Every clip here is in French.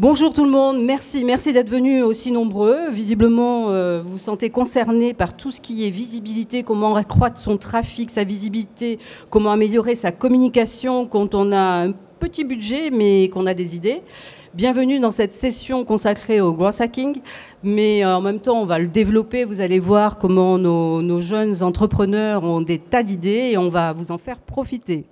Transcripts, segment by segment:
Bonjour tout le monde, merci d'être venus aussi nombreux. Visiblement, vous vous sentez concernés par tout ce qui est visibilité, comment accroître son trafic, sa visibilité, comment améliorer sa communication quand on a un petit budget mais qu'on a des idées. Bienvenue dans cette session consacrée au growth hacking, mais en même temps on va le développer, vous allez voir comment nos jeunes entrepreneurs ont des tas d'idées et on va vous en faire profiter.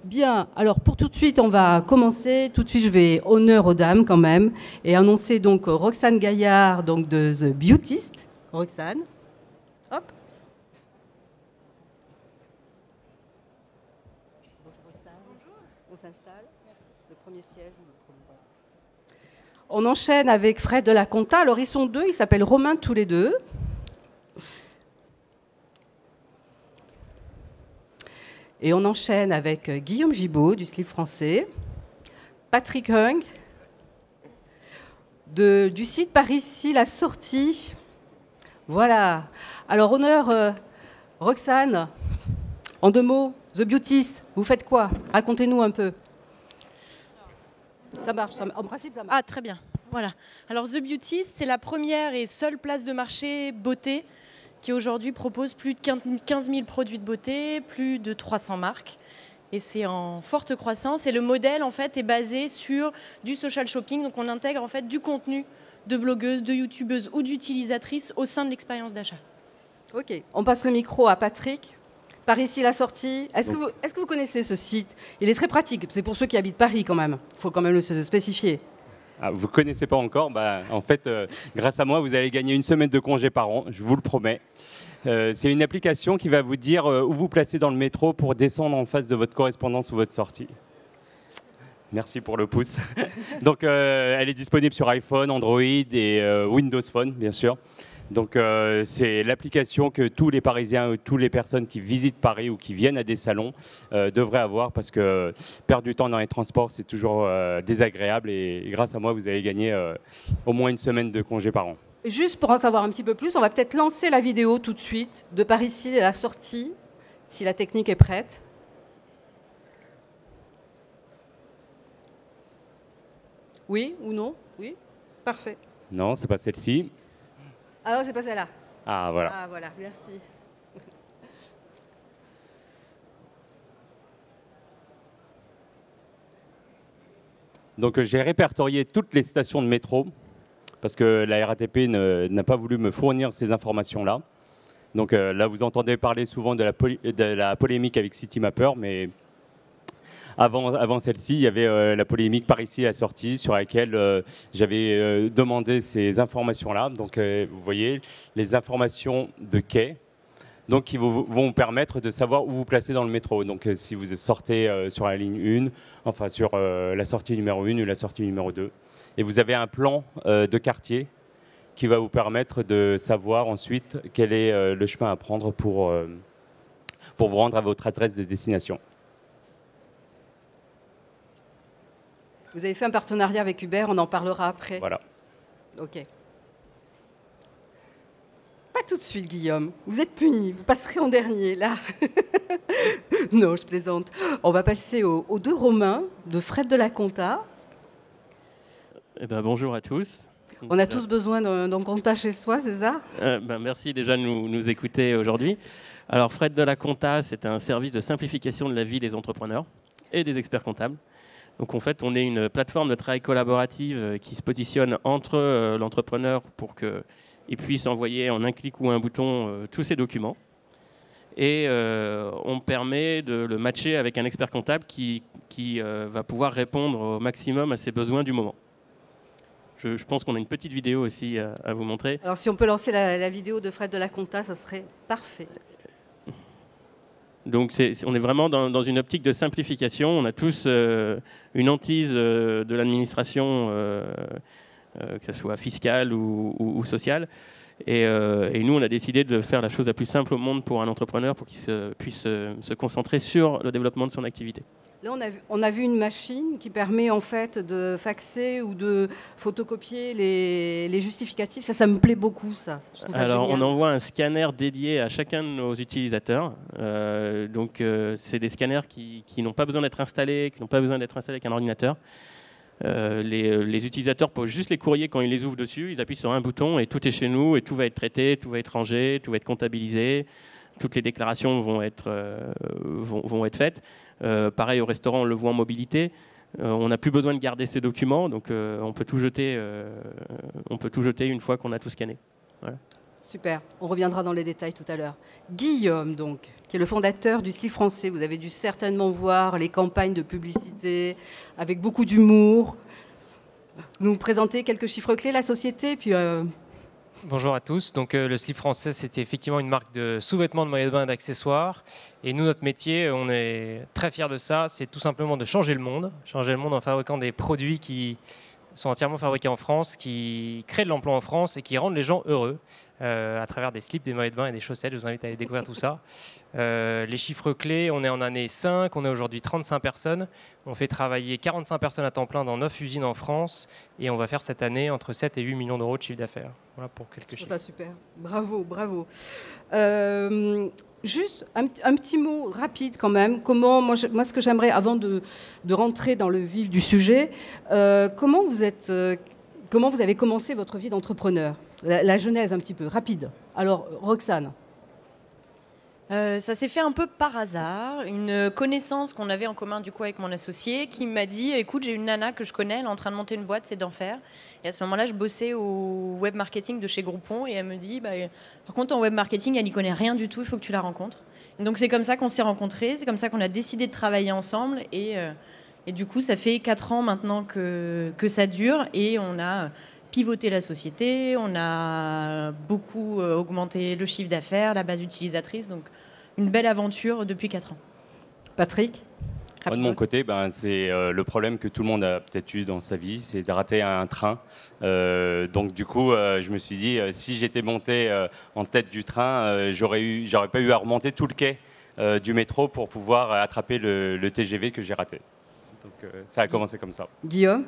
Bien, alors pour tout de suite, on va commencer. Tout de suite, je vais honneur aux dames quand même et annoncer donc Roxane Gaillard donc de The Beautist. Roxane, hop. Bonjour Roxane. Bonjour. On s'installe. Merci. Le premier siège ou le premier. On enchaîne avec Fred de la Conta. Alors ils sont deux, ils s'appellent Romain tous les deux. Et on enchaîne avec Guillaume Gibaud du Sleeve français, Patrick Hung du site Par ici la sortie. Voilà. Alors honneur Roxane, en 2 mots, The Beautist, vous faites quoi? Racontez-nous un peu. Ça marche, en principe ça marche. Ah très bien, voilà. Alors The Beautist, c'est la première et seule place de marché beauté qui aujourd'hui propose plus de 15 000 produits de beauté, plus de 300 marques. Et c'est en forte croissance. Et le modèle, en fait, est basé sur du social shopping. Donc, on intègre, en fait, du contenu de blogueuses, de youtubeuses ou d'utilisatrices au sein de l'expérience d'achat. OK. On passe le micro à Patrick. Par ici, la sortie. Est-ce que vous connaissez ce site? Il est très pratique. C'est pour ceux qui habitent Paris, quand même. Il faut quand même le spécifier. Ah, vous ne connaissez pas encore, en fait, grâce à moi, vous allez gagner 1 semaine de congé par an, je vous le promets. C'est une application qui va vous dire où vous placer dans le métro pour descendre en face de votre correspondance ou votre sortie. Merci pour le pouce. Donc, elle est disponible sur iPhone, Android et Windows Phone, bien sûr. Donc, c'est l'application que tous les Parisiens ou toutes les personnes qui visitent Paris ou qui viennent à des salons devraient avoir parce que perdre du temps dans les transports, c'est toujours désagréable. Et grâce à moi, vous allez gagner au moins 1 semaine de congé par an. Juste pour en savoir un petit peu plus, on va peut-être lancer la vidéo tout de suite de Par ici la sortie, si la technique est prête. Oui ou non? Oui. Parfait. Non, c'est pas celle-ci. Ah non, c'est pas celle-là. Ah, voilà. Ah, voilà, merci. Donc, j'ai répertorié toutes les stations de métro parce que la RATP n'a pas voulu me fournir ces informations-là. Donc là, vous entendez parler souvent de la polémique avec Citymapper, mais avant celle-ci, il y avait la polémique Par ici la sortie sur laquelle j'avais demandé ces informations-là. Donc vous voyez, les informations de quai, donc qui vont vous permettre de savoir où vous placer dans le métro. Donc si vous sortez sur la ligne 1, enfin sur la sortie numéro 1 ou la sortie numéro 2. Et vous avez un plan de quartier qui va vous permettre de savoir ensuite quel est le chemin à prendre pour vous rendre à votre adresse de destination. Vous avez fait un partenariat avec Uber, on en parlera après. Voilà. OK. Pas tout de suite, Guillaume. Vous êtes puni. Vous passerez en dernier, là. Non, je plaisante. On va passer aux 2 Romains de Fred de la Conta. Eh ben, bonjour à tous. On a tous besoin d'un compta chez soi, c'est ça? Merci déjà de nous écouter aujourd'hui. Alors, Fred de la Conta, c'est un service de simplification de la vie des entrepreneurs et des experts comptables. Donc, en fait, on est une plateforme de travail collaborative qui se positionne entre l'entrepreneur pour qu'il puisse envoyer en un clic ou un bouton tous ses documents. Et on permet de le matcher avec un expert comptable qui va pouvoir répondre au maximum à ses besoins du moment. Je pense qu'on a une petite vidéo aussi à vous montrer. Alors, si on peut lancer la vidéo de Fred de la Conta, ça serait parfait. Donc, on est vraiment dans une optique de simplification. On a tous une hantise de l'administration, que ce soit fiscale ou sociale. Et nous, on a décidé de faire la chose la plus simple au monde pour un entrepreneur pour qu'il puisse se concentrer sur le développement de son activité. Là, on a vu une machine qui permet en fait de faxer ou de photocopier les justificatifs. Ça me plaît beaucoup, ça. Je trouve ça Alors, génial. on envoie un scanner dédié à chacun de nos utilisateurs. Donc, c'est des scanners qui n'ont pas besoin d'être installés, avec un ordinateur. Les utilisateurs posent juste les courriers quand ils les ouvrent dessus, ils appuient sur un bouton et tout est chez nous et tout va être traité, tout va être rangé, tout va être comptabilisé, toutes les déclarations vont être faites. Pareil au restaurant, on le voit en mobilité. On n'a plus besoin de garder ces documents, donc on peut tout jeter une fois qu'on a tout scanné. Voilà. Super, on reviendra dans les détails tout à l'heure. Guillaume, donc, qui est le fondateur du slip français. Vous avez dû certainement voir les campagnes de publicité avec beaucoup d'humour. Nous présenter quelques chiffres clés, la société, puis... Bonjour à tous. Donc, le slip français, c'était effectivement une marque de sous-vêtements, de maillots de bain et d'accessoires. Et nous, notre métier, on est très fiers de ça. C'est tout simplement de changer le monde en fabriquant des produits qui sont entièrement fabriqués en France, qui créent de l'emploi en France et qui rendent les gens heureux à travers des slips, des maillots de bain et des chaussettes. Je vous invite à aller découvrir tout ça. Les chiffres clés, on est en année 5, on est aujourd'hui 35 personnes. On fait travailler 45 personnes à temps plein dans 9 usines en France et on va faire cette année entre 7 et 8 millions d'euros de chiffre d'affaires. Voilà pour quelques chiffres. Ça, super. Bravo, bravo. Juste un petit mot rapide quand même. Moi, ce que j'aimerais, avant de rentrer dans le vif du sujet, comment vous avez commencé votre vie d'entrepreneur ? La genèse un petit peu, rapide. Alors, Roxane. Ça s'est fait un peu par hasard. Une connaissance qu'on avait en commun du coup avec mon associé qui m'a dit « Écoute, j'ai une nana que je connais, elle est en train de monter une boîte, c'est d'enfer. » Et à ce moment-là, je bossais au web marketing de chez Groupon et elle me dit « Par contre, en web marketing, elle n'y connaît rien du tout, il faut que tu la rencontres. » Donc c'est comme ça qu'on s'est rencontrés, c'est comme ça qu'on a décidé de travailler ensemble et du coup, ça fait 4 ans maintenant que ça dure et on a pivoté la société, on a beaucoup augmenté le chiffre d'affaires, la base utilisatrice, donc une belle aventure depuis 4 ans. Patrick ? Moi, de mon côté, c'est le problème que tout le monde a peut-être eu dans sa vie, c'est de rater un train. Donc du coup, je me suis dit, si j'étais monté en tête du train, j'aurais pas eu à remonter tout le quai du métro pour pouvoir attraper le TGV que j'ai raté. Donc ça a commencé comme ça. Guillaume ?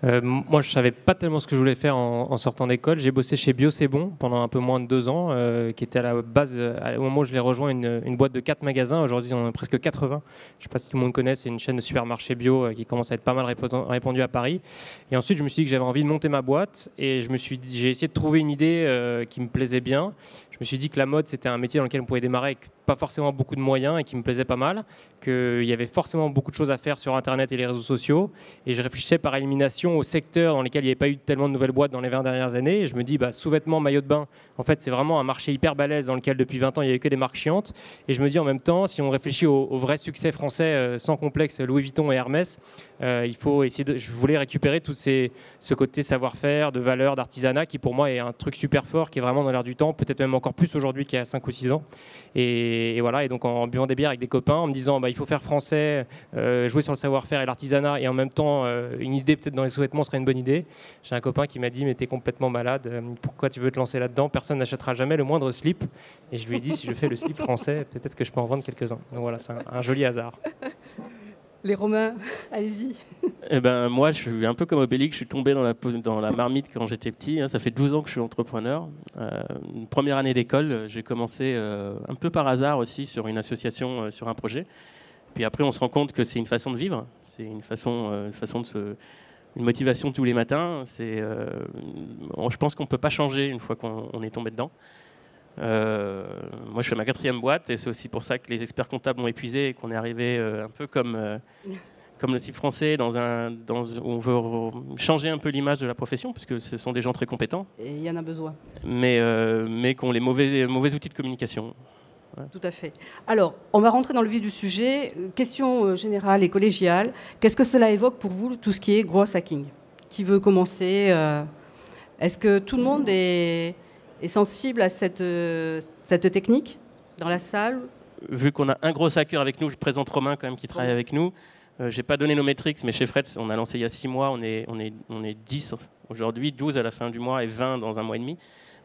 Moi, je ne savais pas tellement ce que je voulais faire en sortant d'école. J'ai bossé chez Bio C'est Bon pendant un peu moins de 2 ans, qui était à la base, au moment où je l'ai rejoint, une boîte de 4 magasins. Aujourd'hui, on en a presque 80. Je ne sais pas si tout le monde connaît, c'est une chaîne de supermarchés bio qui commence à être pas mal répandue à Paris. Et ensuite, je me suis dit que j'avais envie de monter ma boîte et j'ai essayé de trouver une idée qui me plaisait bien. Je me suis dit que la mode, c'était un métier dans lequel on pouvait démarrer avec pas forcément beaucoup de moyens et qui me plaisait pas mal, qu'il y avait forcément beaucoup de choses à faire sur Internet et les réseaux sociaux. Et je réfléchissais par élimination aux secteurs dans lesquels il n'y avait pas eu tellement de nouvelles boîtes dans les 20 dernières années. Et je me dis, sous-vêtements, maillots de bain, en fait, c'est vraiment un marché hyper balèze dans lequel depuis 20 ans, il n'y avait que des marques chiantes. Et je me dis en même temps, si on réfléchit au vrai succès français sans complexe, Louis Vuitton et Hermès, il faut essayer je voulais récupérer tout ce côté savoir-faire, de valeur, d'artisanat qui pour moi est un truc super fort, qui est vraiment dans l'air du temps, peut-être même encore plus aujourd'hui qu'il y a 5 ou 6 ans. Et voilà, et donc en buvant des bières avec des copains, en me disant il faut faire français, jouer sur le savoir-faire et l'artisanat, et en même temps une idée peut-être dans les sous-vêtements serait une bonne idée. J'ai un copain qui m'a dit mais t'es complètement malade, pourquoi tu veux te lancer là-dedans, personne n'achètera jamais le moindre slip. Et je lui ai dit si je fais le slip français, peut-être que je peux en vendre quelques-uns. Donc voilà, c'est un joli hasard. Les Romains, allez-y. Moi, je suis un peu comme Obélix, je suis tombé dans la marmite quand j'étais petit. Ça fait 12 ans que je suis entrepreneur. Une première année d'école, j'ai commencé un peu par hasard aussi sur une association, sur un projet. Puis après, on se rend compte que c'est une façon de vivre, c'est une motivation tous les matins. Je pense qu'on ne peut pas changer une fois qu'on est tombé dedans. Moi, je suis à ma 4e boîte et c'est aussi pour ça que les experts comptables m'ont épuisé et qu'on est arrivé un peu comme le type français où on veut changer un peu l'image de la profession parce que ce sont des gens très compétents. Et il y en a besoin. Mais qui ont les mauvais outils de communication. Ouais. Tout à fait. Alors, on va rentrer dans le vif du sujet. Question générale et collégiale. Qu'est-ce que cela évoque pour vous, tout ce qui est growth hacking ? Qui veut commencer ? Est-ce que tout le monde est sensible à cette technique dans la salle ? Vu qu'on a un gros hacker avec nous, je présente Romain quand même qui travaille avec nous. J'ai pas donné nos métriques, mais chez Fred, on a lancé il y a 6 mois, on est 10 aujourd'hui, 12 à la fin du mois et 20 dans un mois et demi.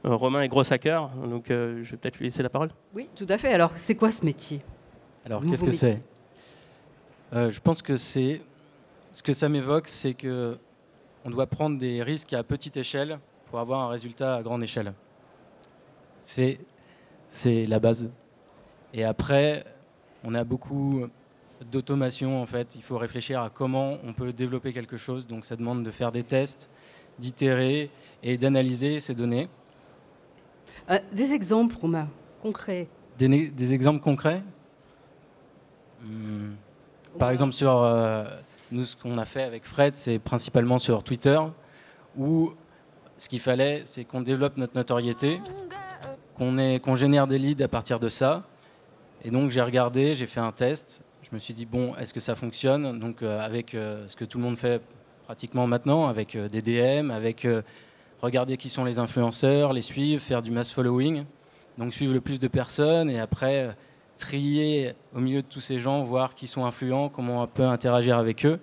Romain est gros hacker, donc je vais peut-être lui laisser la parole. Oui, tout à fait. Alors, c'est quoi ce métier ? Alors, qu'est-ce que c'est ? Je pense que ce que ça m'évoque, c'est que on doit prendre des risques à petite échelle pour avoir un résultat à grande échelle. C'est la base. Et après, on a beaucoup d'automation en fait. Il faut réfléchir à comment on peut développer quelque chose. Donc ça demande de faire des tests, d'itérer et d'analyser ces données. Des exemples, Romain, concrets. Des exemples concrets. Par exemple, sur nous, ce qu'on a fait avec Fred, c'est principalement sur Twitter, où ce qu'il fallait, c'est qu'on développe notre notoriété, qu'on génère des leads à partir de ça. Et donc j'ai regardé, j'ai fait un test. Je me suis dit, bon, est-ce que ça fonctionne? Donc avec ce que tout le monde fait pratiquement maintenant, avec des DM, avec regarder qui sont les influenceurs, les suivre, faire du mass following. Donc suivre le plus de personnes et après trier au milieu de tous ces gens, voir qui sont influents, comment on peut interagir avec eux.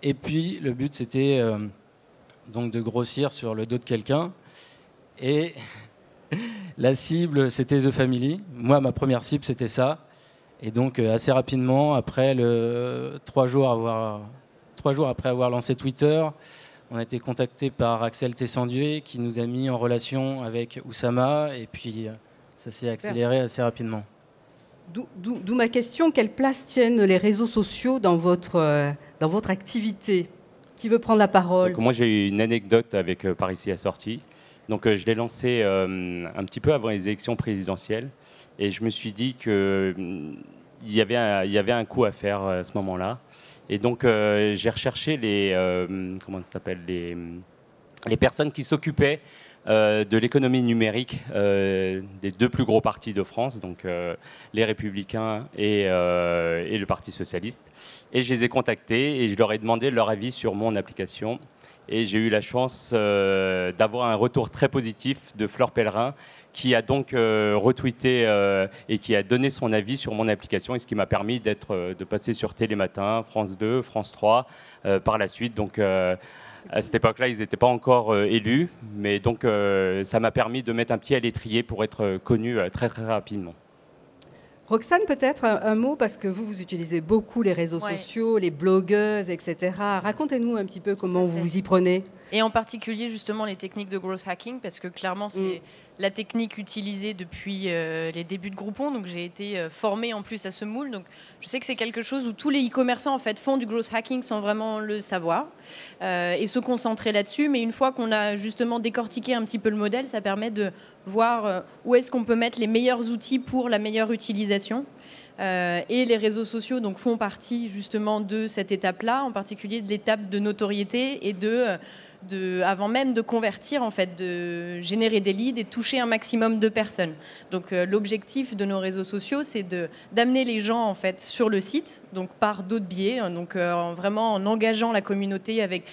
Et puis le but, c'était donc de grossir sur le dos de quelqu'un. Et la cible, c'était The Family. Moi, ma première cible, c'était ça. Et donc, assez rapidement, après 3 jours après avoir lancé Twitter, on a été contacté par Axel Tessandier qui nous a mis en relation avec Oussama. Et puis, ça s'est accéléré assez rapidement. D'où ma question, quelle place tiennent les réseaux sociaux dans votre activité? Qui veut prendre la parole? Donc, moi, j'ai eu une anecdote avec Par ici assorti. Donc, je l'ai lancé un petit peu avant les élections présidentielles. Et je me suis dit qu'il y avait un coup à faire à ce moment-là. Et donc, j'ai recherché les personnes qui s'occupaient de l'économie numérique des 2 plus gros partis de France, donc les Républicains et le Parti Socialiste. Et je les ai contactés et je leur ai demandé leur avis sur mon application. Et j'ai eu la chance d'avoir un retour très positif de Fleur Pellerin, qui a donc retweeté et qui a donné son avis sur mon application, et ce qui m'a permis de passer sur Télématin, France 2, France 3 par la suite. Donc à cette époque-là, ils n'étaient pas encore élus, mais donc ça m'a permis de mettre un pied à l'étrier pour être connu très très rapidement. Roxane, peut-être un mot, parce que vous utilisez beaucoup les réseaux sociaux, les blogueuses, etc. Racontez-nous un petit peu comment vous vous y prenez. Et en particulier, justement, les techniques de growth hacking, parce que clairement, c'est la technique utilisée depuis les débuts de Groupon. Donc, j'ai été formée en plus à ce moule. Donc, je sais que c'est quelque chose où tous les e-commerçants en fait, font du growth hacking sans vraiment le savoir et se concentrer là-dessus. Mais une fois qu'on a justement décortiqué un petit peu le modèle, ça permet de voir où est-ce qu'on peut mettre les meilleurs outils pour la meilleure utilisation. Et les réseaux sociaux donc, font partie justement de cette étape-là, en particulier de l'étape de notoriété et avant même de convertir, en fait, de générer des leads et toucher un maximum de personnes. Donc l'objectif de nos réseaux sociaux, c'est d'amener les gens en fait, sur le site, donc par d'autres biais, donc vraiment en engageant la communauté avec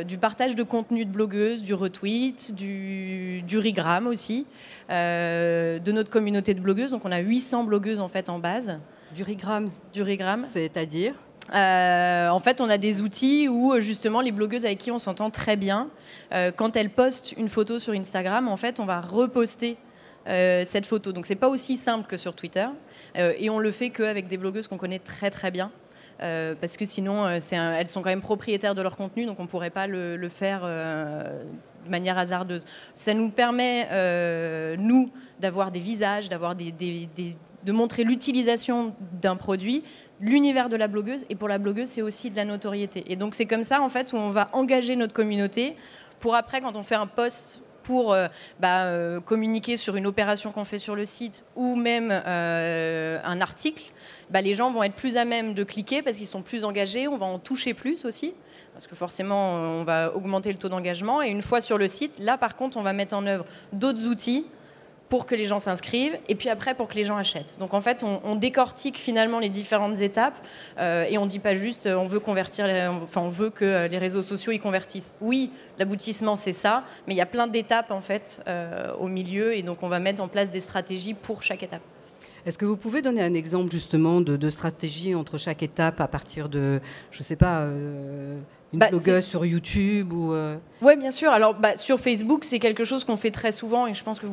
du partage de contenu de blogueuses, du retweet, du regram aussi, de notre communauté de blogueuses. Donc on a 800 blogueuses en fait en base. Du regram. C'est-à-dire en fait, on a des outils où justement les blogueuses avec qui on s'entend très bien, quand elles postent une photo sur Instagram, en fait, on va reposter cette photo. Donc, c'est pas aussi simple que sur Twitter, et on le fait qu'avec des blogueuses qu'on connaît très très bien, parce que sinon, elles sont quand même propriétaires de leur contenu, donc on pourrait pas le faire de manière hasardeuse. Ça nous permet, nous, d'avoir des visages, de montrer l'utilisation d'un produit, l'univers de la blogueuse, et pour la blogueuse, c'est aussi de la notoriété. Et donc, c'est comme ça, en fait, où on va engager notre communauté pour après, quand on fait un post pour communiquer sur une opération qu'on fait sur le site ou même un article, les gens vont être plus à même de cliquer parce qu'ils sont plus engagés, on va en toucher plus aussi, parce que forcément, on va augmenter le taux d'engagement. Et une fois sur le site, là, par contre, on va mettre en œuvre d'autres outils pour que les gens s'inscrivent, et puis après pour que les gens achètent. Donc en fait, on décortique finalement les différentes étapes, et on ne dit pas juste on veut convertir, on veut que les réseaux sociaux y convertissent. Oui, l'aboutissement c'est ça, mais il y a plein d'étapes en fait au milieu, et donc on va mettre en place des stratégies pour chaque étape. Est-ce que vous pouvez donner un exemple justement de stratégie entre chaque étape à partir de, je ne sais pas, Une blogueuse sur YouTube ou Oui, bien sûr. Alors, sur Facebook, c'est quelque chose qu'on fait très souvent et je pense que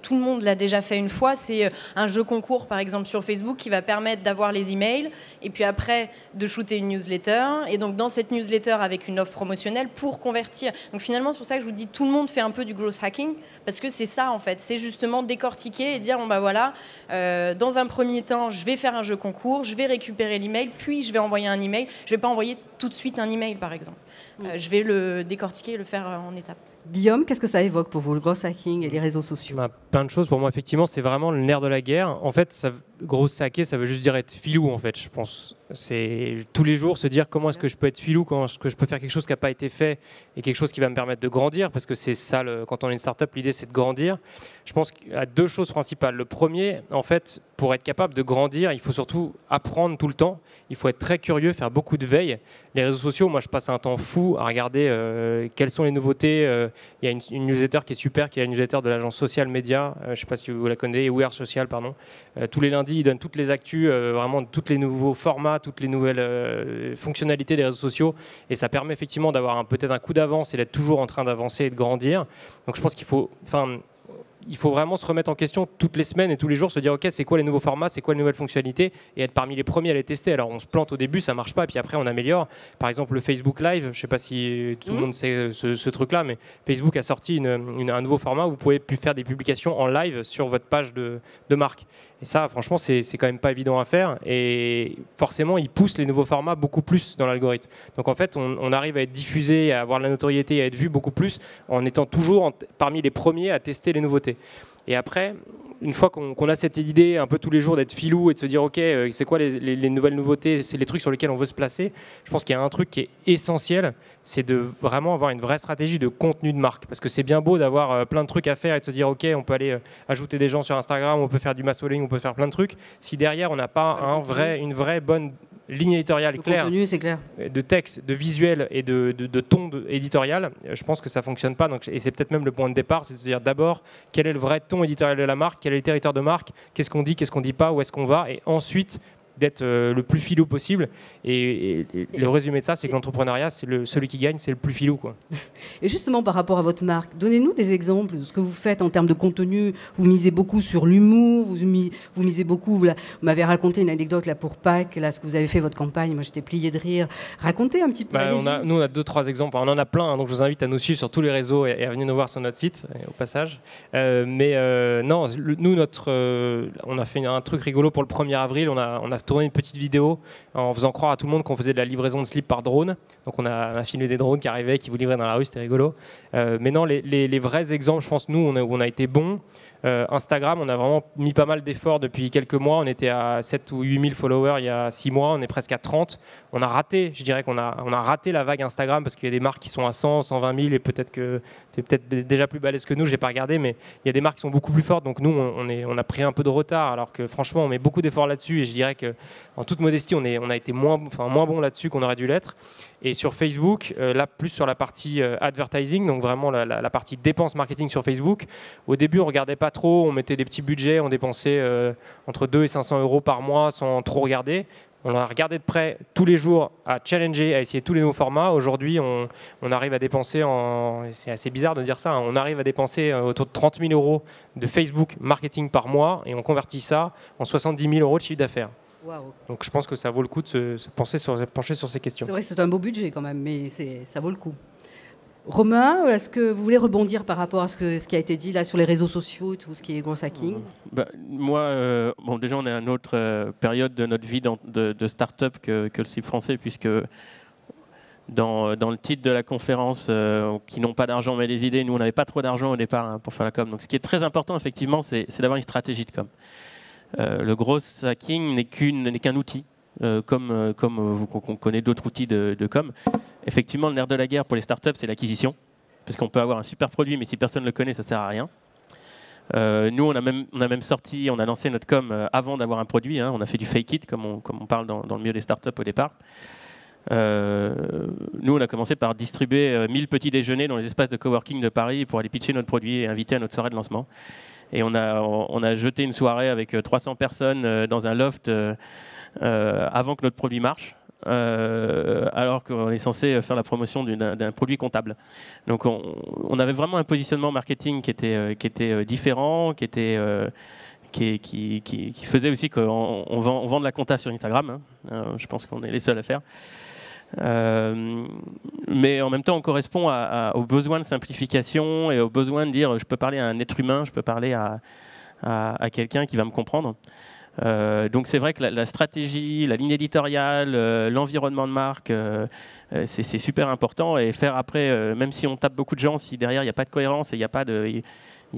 tout le monde l'a déjà fait une fois. C'est un jeu concours, par exemple, sur Facebook qui va permettre d'avoir les emails et puis après de shooter une newsletter. Et donc, dans cette newsletter, avec une offre promotionnelle pour convertir. Donc, finalement, c'est pour ça que je vous dis tout le monde fait un peu du growth hacking parce que c'est ça, en fait. C'est justement décortiquer et dire, bon, voilà, dans un premier temps, je vais faire un jeu concours, je vais récupérer l'email, puis je vais envoyer un email. Je ne vais pas envoyer tout de suite un email, par exemple. Je vais le décortiquer et le faire en étapes. Guillaume, qu'est-ce que ça évoque pour vous, le growth hacking et les réseaux sociaux? Plein de choses. Pour moi, effectivement, c'est vraiment le nerf de la guerre. En fait, growth hacker, ça veut juste dire être filou, en fait, je pense. C'est tous les jours se dire comment est-ce que je peux être filou, comment est-ce que je peux faire quelque chose qui n'a pas été fait et quelque chose qui va me permettre de grandir, parce que c'est ça, quand on est une startup, l'idée c'est de grandir. Je pense qu'il y a deux choses principales. Le premier, en fait, pour être capable de grandir, il faut surtout apprendre tout le temps. Il faut être très curieux, faire beaucoup de veille. Les réseaux sociaux, moi je passe un temps fou à regarder quelles sont les nouveautés. Il y a une newsletter qui est super, qui est la newsletter de l'agence Social Media. Je ne sais pas si vous la connaissez, We Are Social, pardon. Tous les lundis, ils donnent toutes les actus, vraiment tous les nouveaux formats, toutes les nouvelles fonctionnalités des réseaux sociaux. Et ça permet effectivement d'avoir peut-être un coup d'avance et d'être toujours en train d'avancer et de grandir. Donc je pense qu'il faut vraiment se remettre en question toutes les semaines et tous les jours, se dire ok, c'est quoi les nouveaux formats, c'est quoi les nouvelles fonctionnalités, et être parmi les premiers à les tester. Alors on se plante au début, ça marche pas, puis après on améliore. Par exemple le Facebook Live, je sais pas si tout le monde sait ce truc-là, mais Facebook a sorti un nouveau format où vous pouvez faire des publications en live sur votre page de marque. Et ça, franchement, c'est quand même pas évident à faire. Et forcément, ils poussent les nouveaux formats beaucoup plus dans l'algorithme. Donc en fait, on arrive à être diffusé, à avoir de la notoriété, à être vu beaucoup plus en étant toujours parmi les premiers à tester les nouveautés. Et après, une fois qu'on a cette idée un peu tous les jours d'être filou et de se dire ok, c'est quoi les nouvelles nouveautés, c'est les trucs sur lesquels on veut se placer, je pense qu'il y a un truc qui est essentiel, c'est de vraiment avoir une vraie stratégie de contenu de marque. Parce que c'est bien beau d'avoir plein de trucs à faire et de se dire ok, on peut aller ajouter des gens sur Instagram, on peut faire du mass following, on peut faire plein de trucs. Si derrière on n'a pas une vraie bonne ligne éditoriale claire, contenu, c'est clair, de texte, de visuel et de ton éditorial, je pense que ça ne fonctionne pas. Donc, et c'est peut-être même le point de départ, c'est de se dire d'abord quel est le vrai ton éditorial de la marque, quel est le territoire de marque, qu'est-ce qu'on dit, qu'est-ce qu'on ne dit pas, où est-ce qu'on va, et ensuite d'être le plus filou possible. Et le résumé de ça, c'est que l'entrepreneuriat, c'est celui qui gagne, c'est le plus filou, quoi. Et justement, par rapport à votre marque, donnez-nous des exemples de ce que vous faites en termes de contenu. Vous misez beaucoup sur l'humour, vous misez beaucoup, vous m'avez raconté une anecdote là, pour Pâques, là, ce que vous avez fait, votre campagne, moi j'étais pliée de rire. Racontez un petit peu. Nous, on a 2-3 exemples, on en a plein, hein, donc je vous invite à nous suivre sur tous les réseaux et à venir nous voir sur notre site, au passage. Non, nous, on a fait un truc rigolo pour le 1er avril, on a tourné une petite vidéo en faisant croire à tout le monde qu'on faisait de la livraison de slip par drone. Donc on a filmé des drones qui arrivaient, qui vous livraient dans la rue, c'était rigolo. Mais non, les vrais exemples, je pense, nous, on a été bons. Instagram, on a vraiment mis pas mal d'efforts depuis quelques mois. On était à 7 ou 8 000 followers il y a 6 mois, on est presque à 30. On a raté, je dirais qu'on a raté la vague Instagram parce qu'il y a des marques qui sont à 100, 120 000 et peut-être que tu es peut-être déjà plus balèze que nous, je n'ai pas regardé, mais il y a des marques qui sont beaucoup plus fortes. Donc nous, on a pris un peu de retard alors que franchement, on met beaucoup d'efforts là-dessus et je dirais qu'en toute modestie, on a été moins bon là-dessus qu'on aurait dû l'être. Et sur Facebook, là plus sur la partie advertising, donc vraiment la partie dépenses marketing sur Facebook. Au début, on ne regardait pas trop, on mettait des petits budgets, on dépensait entre 200 et 500 euros par mois sans trop regarder. On a regardé de près tous les jours, à challenger, à essayer tous les nouveaux formats. Aujourd'hui, on arrive à dépenser, c'est assez bizarre de dire ça, hein, on arrive à dépenser autour de 30 000 euros de Facebook marketing par mois et on convertit ça en 70 000 euros de chiffre d'affaires. Wow. Donc je pense que ça vaut le coup de se pencher sur ces questions. C'est vrai que c'est un beau budget quand même, mais ça vaut le coup. Romain, est-ce que vous voulez rebondir par rapport à ce qui a été dit là sur les réseaux sociaux, tout ce qui est growth hacking? Moi, déjà on est à une autre période de notre vie de start-up que le slip français, puisque dans le titre de la conférence, qui n'ont pas d'argent mais des idées, nous on n'avait pas trop d'argent au départ pour faire la com. Donc ce qui est très important effectivement, c'est d'avoir une stratégie de com. Le growth hacking n'est qu'un outil, comme on connaît d'autres outils de com. Effectivement, le nerf de la guerre pour les startups, c'est l'acquisition, parce qu'on peut avoir un super produit, mais si personne ne le connaît, ça ne sert à rien. Nous, on a lancé notre com avant d'avoir un produit. Hein, on a fait du fake it, comme on parle dans le milieu des startups au départ. Nous, on a commencé par distribuer 1000 petits déjeuners dans les espaces de coworking de Paris pour aller pitcher notre produit et inviter à notre soirée de lancement. Et on a jeté une soirée avec 300 personnes dans un loft avant que notre produit marche. alors qu'on est censé faire la promotion d'un produit comptable. Donc on avait vraiment un positionnement marketing qui était différent, qui faisait aussi qu'on vend de la compta sur Instagram. Hein. Je pense qu'on est les seuls à faire. Mais en même temps, on correspond aux besoins de simplification et aux besoins de dire je peux parler à un être humain, je peux parler à quelqu'un qui va me comprendre. Donc c'est vrai que la stratégie, la ligne éditoriale, l'environnement de marque, c'est super important. Et faire après, même si on tape beaucoup de gens, si derrière il n'y a pas de cohérence et il n'y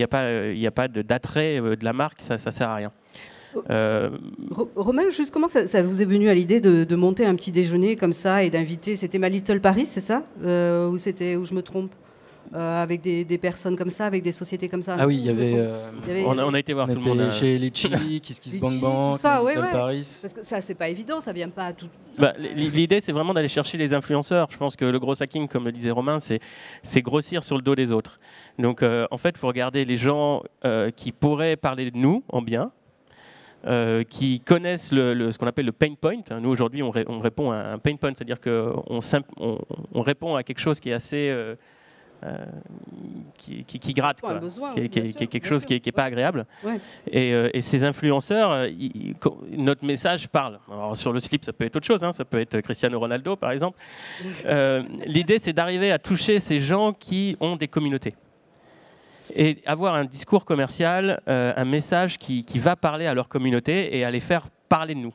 a pas d'attrait de la marque, ça ne sert à rien. Romain, juste comment ça vous est venu à l'idée de monter un petit déjeuner comme ça et d'inviter, c'était My Little Paris, c'est ça, ou je me trompe, avec des personnes comme ça, avec des sociétés comme ça? Ah oui, il y avait on a été voir tout le monde. Chez Litchi, Kiss Bang Bang, Little Paris. Parce que ça, c'est pas évident, ça vient pas à tout. L'idée, c'est vraiment d'aller chercher les influenceurs. Je pense que le gros hacking, comme le disait Romain, c'est grossir sur le dos des autres. Donc, en fait, il faut regarder les gens qui pourraient parler de nous en bien, qui connaissent ce qu'on appelle le pain point. Nous, aujourd'hui, on répond à un pain point, c'est-à-dire qu'on répond à quelque chose qui est assez... qui gratte, quoi. Qui est quelque chose qui n'est pas agréable. Ouais. Et ces influenceurs, notre message parle. Alors, sur le slip, ça peut être autre chose, hein, ça peut être Cristiano Ronaldo, par exemple. L'idée, c'est d'arriver à toucher ces gens qui ont des communautés. Et avoir un discours commercial, un message qui va parler à leur communauté et à les faire parler de nous.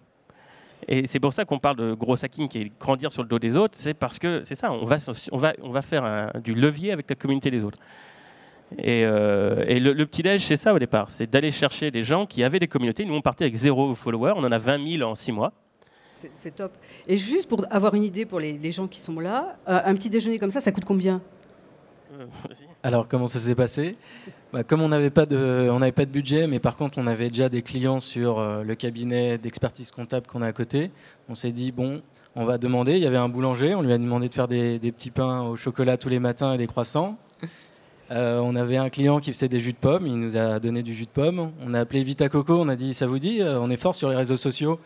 Et c'est pour ça qu'on parle de gros hacking qui est grandir sur le dos des autres, c'est parce que c'est ça, on va faire du levier avec la communauté des autres. Et le petit-déj, c'est ça au départ, c'est d'aller chercher des gens qui avaient des communautés. Nous, on partait avec 0 followers, on en a 20 000 en 6 mois. C'est top. Et juste pour avoir une idée pour les gens qui sont là, un petit déjeuner comme ça coûte combien ? Alors, comment ça s'est passé ? Comme on n'avait pas de budget, mais par contre, on avait déjà des clients sur le cabinet d'expertise comptable qu'on a à côté. On s'est dit, bon, on va demander. Il y avait un boulanger, on lui a demandé de faire des petits pains au chocolat tous les matins et des croissants. On avait un client qui faisait des jus de pommes, il nous a donné du jus de pommes. On a appelé Vita Coco, on a dit, ça vous dit, on est fort sur les réseaux sociaux.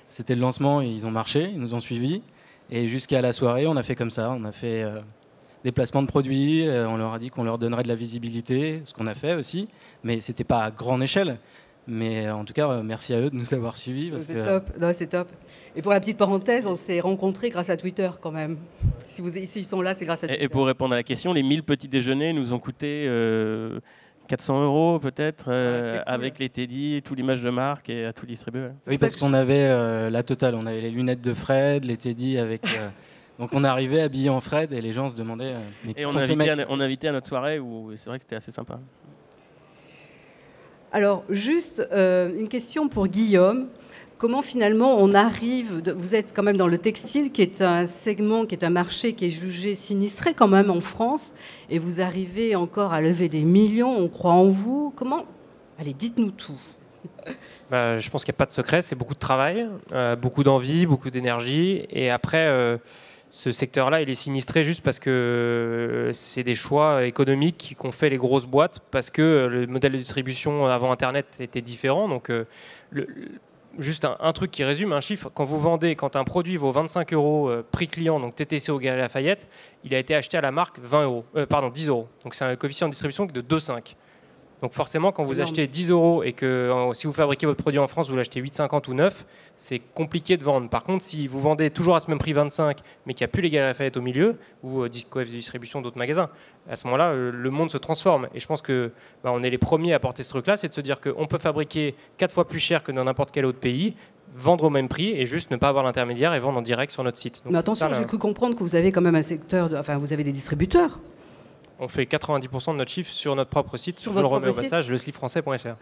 C'était le lancement, ils ont marché, ils nous ont suivis. Et jusqu'à la soirée, on a fait comme ça, on a fait... des placements de produits, on leur a dit qu'on leur donnerait de la visibilité, ce qu'on a fait aussi, mais c'était pas à grande échelle. Mais en tout cas, merci à eux de nous avoir suivis. Top. Non, c'est top. Et pour la petite parenthèse, on s'est rencontrés grâce à Twitter quand même. S'ils sont là, c'est grâce à Twitter. Et pour répondre à la question, les 1000 petits déjeuners nous ont coûté 400 € peut-être, cool. Avec les Teddy, toute l'image de marque et à tout distribuer. Oui, parce qu'on avait la totale. On avait les lunettes de Fred, les Teddy avec... Donc on arrivait habillé en Fred et les gens se demandaient... mais qui sont ces mecs ? On invitait à notre soirée où c'est vrai que c'était assez sympa. Alors juste une question pour Guillaume. Comment finalement on arrive... Vous êtes quand même dans le textile qui est un segment, qui est un marché qui est jugé sinistré quand même en France et vous arrivez encore à lever des millions, on croit en vous. Comment... Allez, dites-nous tout. Je pense qu'il n'y a pas de secret, c'est beaucoup de travail, beaucoup d'envie, beaucoup d'énergie et après... ce secteur-là, il est sinistré juste parce que c'est des choix économiques qu'ont fait les grosses boîtes parce que le modèle de distribution avant Internet était différent. Donc, juste un truc qui résume un chiffre, quand un produit vaut 25 € prix client, donc TTC au Galeries Lafayette, il a été acheté à la marque 10 €. Donc c'est un coefficient de distribution de 2,5. Donc forcément, quand vous achetez 10 € et que si vous fabriquez votre produit en France, vous l'achetez 8,50 ou 9, c'est compliqué de vendre. Par contre, si vous vendez toujours à ce même prix 25, mais qu'il n'y a plus les Galeries Lafayette au milieu, ou coef de distribution d'autres magasins, à ce moment-là, le monde se transforme. Et je pense que on est les premiers à porter ce truc-là, c'est de se dire qu'on peut fabriquer 4 fois plus cher que dans n'importe quel autre pays, vendre au même prix et juste ne pas avoir l'intermédiaire et vendre en direct sur notre site. Donc, mais attention, j'ai cru comprendre que vous avez quand même un secteur, vous avez des distributeurs. On fait 90% de notre chiffre sur notre propre site. Je le remets au passage, leslipfrançais.fr.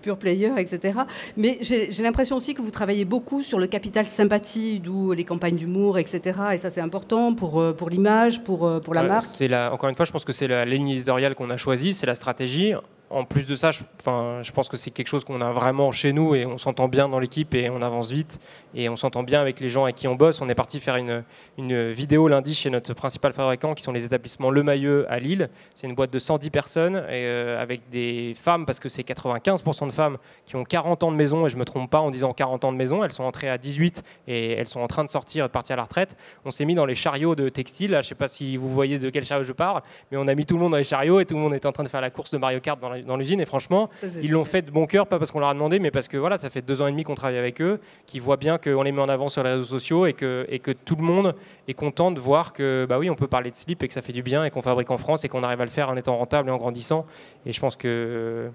Pure player, etc. Mais j'ai l'impression aussi que vous travaillez beaucoup sur le capital sympathie, d'où les campagnes d'humour, etc. Et ça, c'est important pour l'image, pour la marque. Encore une fois, je pense que c'est la ligne éditoriale qu'on a choisie, c'est la stratégie. en plus de ça, je pense que c'est quelque chose qu'on a vraiment chez nous et on s'entend bien dans l'équipe et on avance vite et on s'entend bien avec les gens avec qui on bosse. On est parti faire une vidéo lundi chez notre principal fabricant qui sont les établissements Le Mailleux à Lille. C'est une boîte de 110 personnes et, avec des femmes, parce que c'est 95% de femmes qui ont 40 ans de maison, et je ne me trompe pas en disant 40 ans de maison. Elles sont entrées à 18 et elles sont en train de sortir, de partir à la retraite. On s'est mis dans les chariots de textile. Je ne sais pas si vous voyez de quel chariot je parle, mais on a mis tout le monde dans les chariots et tout le monde est en train de faire la course de Mario Kart dans l'usine. Et franchement, ils l'ont fait de bon cœur, pas parce qu'on leur a demandé, mais parce que voilà, ça fait 2 ans et demi qu'on travaille avec eux, qu'ils voient bien qu'on les met en avant sur les réseaux sociaux et que tout le monde est content de voir que bah oui, on peut parler de slip et que ça fait du bien et qu'on fabrique en France et qu'on arrive à le faire en étant rentable et en grandissant. Et je pense que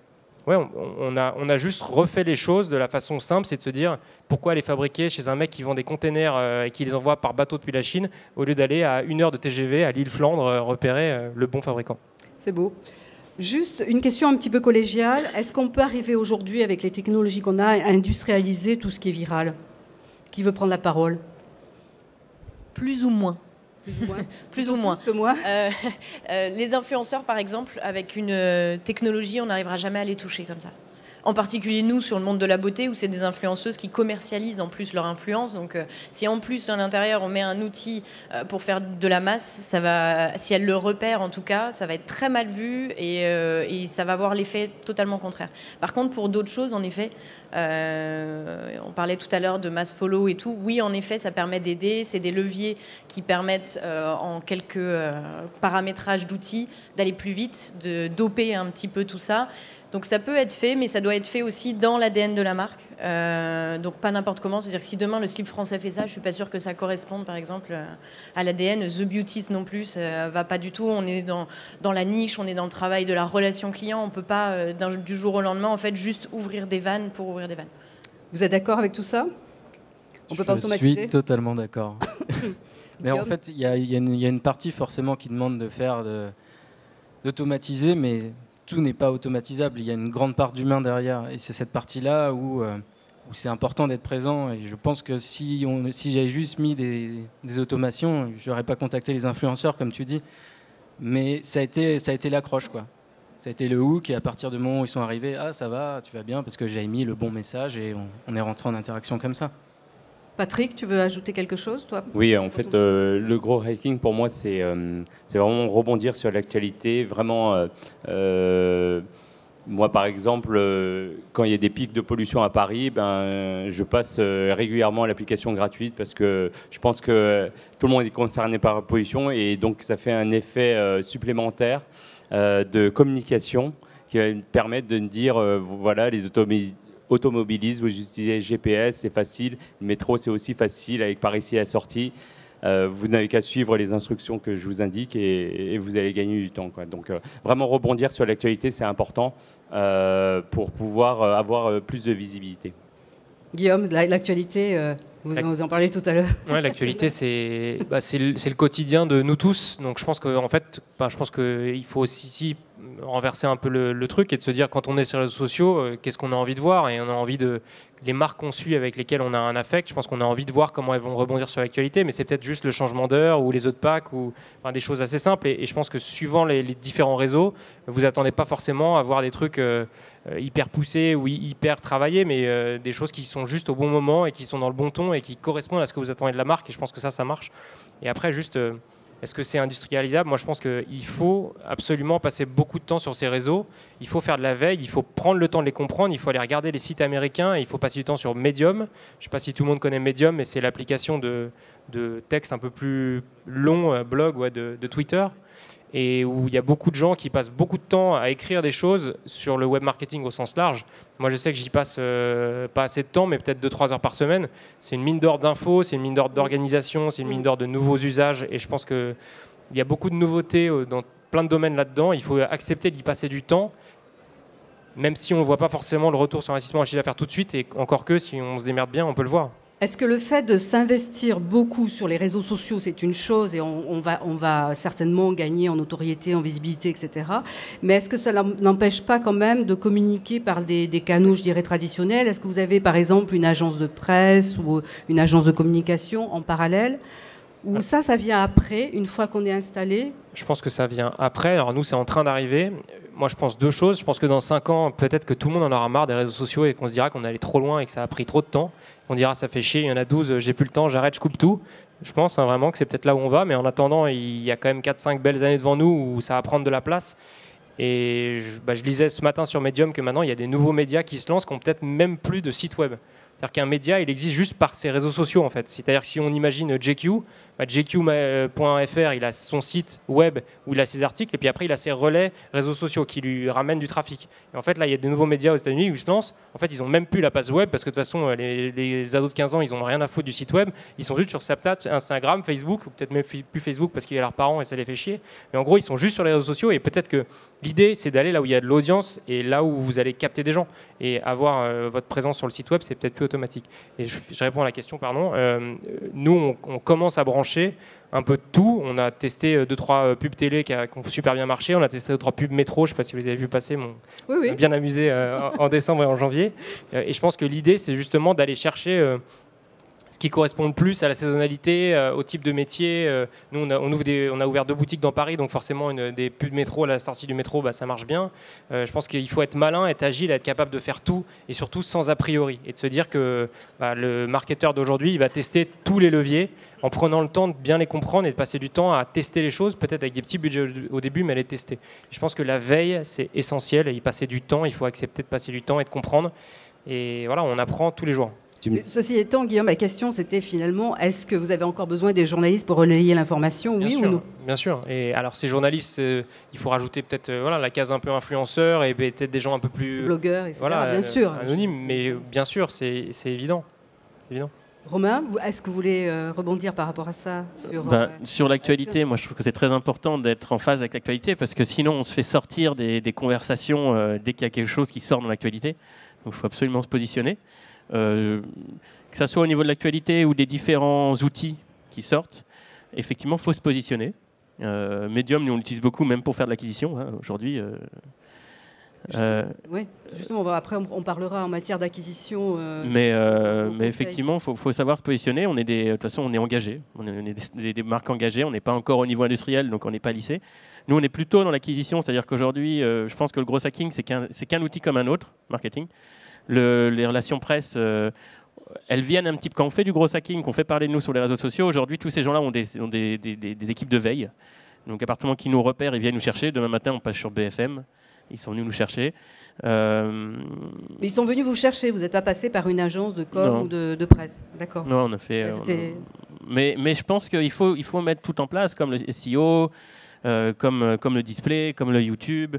ouais, on a juste refait les choses de la façon simple, c'est de se dire pourquoi les fabriquer chez un mec qui vend des containers et qui les envoie par bateau depuis la Chine, au lieu d'aller à 1 heure de TGV à Lille-Flandre repérer le bon fabricant. C'est beau. Juste une question un petit peu collégiale. Est-ce qu'on peut arriver aujourd'hui, avec les technologies qu'on a, à industrialiser tout ce qui est viral? Qui veut prendre la parole? Plus ou moins. Plus ou moins. Plus ou moins. Plus que moi. Les influenceurs, par exemple, avec une technologie, on n'arrivera jamais à les toucher comme ça. En particulier nous sur le monde de la beauté, où c'est des influenceuses qui commercialisent en plus leur influence. Donc si en plus à l'intérieur on met un outil pour faire de la masse, ça va, si elles le repèrent en tout cas, ça va être très mal vu et ça va avoir l'effet totalement contraire. Par contre pour d'autres choses, en effet, on parlait tout à l'heure de mass follow et tout, oui en effet ça permet d'aider, c'est des leviers qui permettent en quelques paramétrages d'outils d'aller plus vite, de doper un petit peu tout ça. Donc ça peut être fait, mais ça doit être fait aussi dans l'ADN de la marque. Donc pas n'importe comment. C'est-à-dire que si demain le slip français fait ça, je suis pas sûre que ça corresponde, par exemple, à l'ADN. The Beauties non plus, ça va pas du tout. On est dans la niche, on est dans le travail de la relation client. On peut pas du jour au lendemain en fait juste ouvrir des vannes pour ouvrir des vannes. Vous êtes d'accord avec tout ça? On peut pas automatiser? Je suis totalement d'accord. Mais en fait, il y a une partie forcément qui demande de faire d'automatiser, mais tout n'est pas automatisable, il y a une grande part d'humain derrière. Et c'est cette partie-là où c'est important d'être présent. Et je pense que si j'avais juste mis des automations, je n'aurais pas contacté les influenceurs, comme tu dis. Mais ça a été l'accroche, quoi. Ça a été le hook, et à partir du moment où ils sont arrivés, ah ça va, tu vas bien, parce que j'ai mis le bon message, et on est rentré en interaction comme ça. Patrick, tu veux ajouter quelque chose, toi? Oui, en fait, le gros hacking, pour moi, c'est vraiment rebondir sur l'actualité. Vraiment, moi, par exemple, quand il y a des pics de pollution à Paris, je passe régulièrement à l'application gratuite parce que je pense que tout le monde est concerné par la pollution et donc ça fait un effet supplémentaire de communication qui va me permettre de me dire, voilà, les automobilistes, vous utilisez GPS, c'est facile. Le métro, c'est aussi facile avec par ici à la sortie. Vous n'avez qu'à suivre les instructions que je vous indique et vous allez gagner du temps, quoi. Donc, vraiment rebondir sur l'actualité, c'est important pour pouvoir avoir plus de visibilité. Guillaume, l'actualité, vous en parlez tout à l'heure. Ouais, l'actualité, c'est le quotidien de nous tous. Donc, je pense qu'en fait, qu'il faut aussi renverser un peu le truc et de se dire, quand on est sur les réseaux sociaux, qu'est-ce qu'on a envie de voir? Et on a envie de... Les marques qu'on suit avec lesquelles on a un affect, je pense qu'on a envie de voir comment elles vont rebondir sur l'actualité, mais c'est peut-être juste le changement d'heure ou les autres packs ou des choses assez simples. Et je pense que suivant les différents réseaux, vous attendez pas forcément à voir des trucs hyper poussés ou hyper travaillés, mais des choses qui sont juste au bon moment et qui sont dans le bon ton et qui correspondent à ce que vous attendez de la marque. Et je pense que ça marche. Et après, juste... Est-ce que c'est industrialisable? Moi, je pense qu'il faut absolument passer beaucoup de temps sur ces réseaux. Il faut faire de la veille, il faut prendre le temps de les comprendre, il faut aller regarder les sites américains, et il faut passer du temps sur Medium. Je ne sais pas si tout le monde connaît Medium, mais c'est l'application de texte un peu plus long, blog de Twitter, et où il y a beaucoup de gens qui passent beaucoup de temps à écrire des choses sur le web marketing au sens large. Moi, je sais que j'y passe pas assez de temps, mais peut-être 2-3 heures par semaine. C'est une mine d'or d'infos, c'est une mine d'or d'organisation, c'est une mine d'or de nouveaux usages. Et je pense qu'il y a beaucoup de nouveautés dans plein de domaines là-dedans. Il faut accepter d'y passer du temps, même si on ne voit pas forcément le retour sur investissement en chiffre d'affaires tout de suite. Et encore que, si on se démerde bien, on peut le voir. Est-ce que le fait de s'investir beaucoup sur les réseaux sociaux, c'est une chose et on va certainement gagner en notoriété, en visibilité, etc. Mais est-ce que ça n'empêche pas quand même de communiquer par des canaux, je dirais, traditionnels? Est-ce que vous avez, par exemple, une agence de presse ou une agence de communication en parallèle? Ou ça vient après, une fois qu'on est installé? Je pense que ça vient après. Alors nous, c'est en train d'arriver. Moi, je pense deux choses. Je pense que dans 5 ans, peut-être que tout le monde en aura marre des réseaux sociaux et qu'on se dira qu'on est allé trop loin et que ça a pris trop de temps. On dira ça fait chier, il y en a 12, j'ai plus le temps, j'arrête, je coupe tout. Je pense vraiment que c'est peut-être là où on va. Mais en attendant, il y a quand même 4-5 belles années devant nous où ça va prendre de la place. Et je lisais ce matin sur Medium que maintenant, il y a des nouveaux médias qui se lancent qui n'ont peut-être même plus de site web. C'est-à-dire qu'un média, il existe juste par ses réseaux sociaux, en fait. C'est-à-dire que si on imagine JQ, JQ.fr, il a son site web où il a ses articles, et puis après, il a ses relais réseaux sociaux qui lui ramènent du trafic. Et en fait, là, il y a des nouveaux médias aux États-Unis où ils se lancent. En fait, ils n'ont même plus la page web, parce que de toute façon, les ados de 15 ans, ils n'ont rien à foutre du site web. Ils sont juste sur Snapchat, Instagram, Facebook, ou peut-être même plus Facebook parce qu'il y a leurs parents et ça les fait chier. Mais en gros, ils sont juste sur les réseaux sociaux, et peut-être que l'idée, c'est d'aller là où il y a de l'audience et là où vous allez capter des gens. Et avoir votre présence sur le site web, c'est peut-être plus automatique. Et je réponds à la question, pardon. Nous, on commence à brancher un peu de tout. On a testé 2-3 pubs télé qui ont super bien marché. On a testé 2-3 pubs métro. Je ne sais pas si vous les avez vu passer. Ça m'a bien amusé en décembre et en janvier. Et je pense que l'idée, c'est justement d'aller chercher ce qui correspond le plus à la saisonnalité, au type de métier. Nous, on a ouvert 2 boutiques dans Paris, donc forcément, des pubs de métro à la sortie du métro, ça marche bien. Je pense qu'il faut être malin, être agile, être capable de faire tout, et surtout sans a priori. Et de se dire que le marketeur d'aujourd'hui, il va tester tous les leviers, en prenant le temps de bien les comprendre et de passer du temps à tester les choses, peut-être avec des petits budgets au début, mais à les tester. Je pense que la veille, c'est essentiel, et y passer du temps, il faut accepter de passer du temps et de comprendre. Et voilà, on apprend tous les jours. Ceci étant, Guillaume, ma question c'était finalement, est-ce que vous avez encore besoin des journalistes pour relayer l'information, oui ou non? Bien sûr. Et alors ces journalistes, il faut rajouter peut-être la case un peu influenceur et peut-être des gens un peu plus... blogueurs, etc. Bien sûr. Anonymes, mais bien sûr, c'est évident. Romain, est-ce que vous voulez rebondir par rapport à ça sur l'actualité, moi je trouve que c'est très important d'être en phase avec l'actualité parce que sinon on se fait sortir des conversations dès qu'il y a quelque chose qui sort dans l'actualité. Donc il faut absolument se positionner. Que ce soit au niveau de l'actualité ou des différents outils qui sortent, effectivement, il faut se positionner. Medium, nous on l'utilise beaucoup, même pour faire de l'acquisition aujourd'hui. Oui, justement, après on parlera en matière d'acquisition. Mais effectivement, il faut savoir se positionner. De toute façon, on est engagé. On est des marques engagées. On n'est pas encore au niveau industriel, donc on n'est pas lissé. Nous, on est plutôt dans l'acquisition, c'est-à-dire qu'aujourd'hui, je pense que le gros hacking, c'est qu'un outil comme un autre, marketing. Les relations presse, elles viennent un petit peu. Quand on fait du gros hacking, qu'on fait parler de nous sur les réseaux sociaux, aujourd'hui, tous ces gens-là ont des équipes de veille. Donc, à partir du moment qu'ils nous repèrent, ils viennent nous chercher. Demain matin, on passe sur BFM. Ils sont venus nous chercher. Mais ils sont venus vous chercher. Vous n'êtes pas passé par une agence de com ou de presse, d'accord? Non, on a fait. Mais je pense qu'il faut mettre tout en place, comme le SEO, comme le display, comme le YouTube.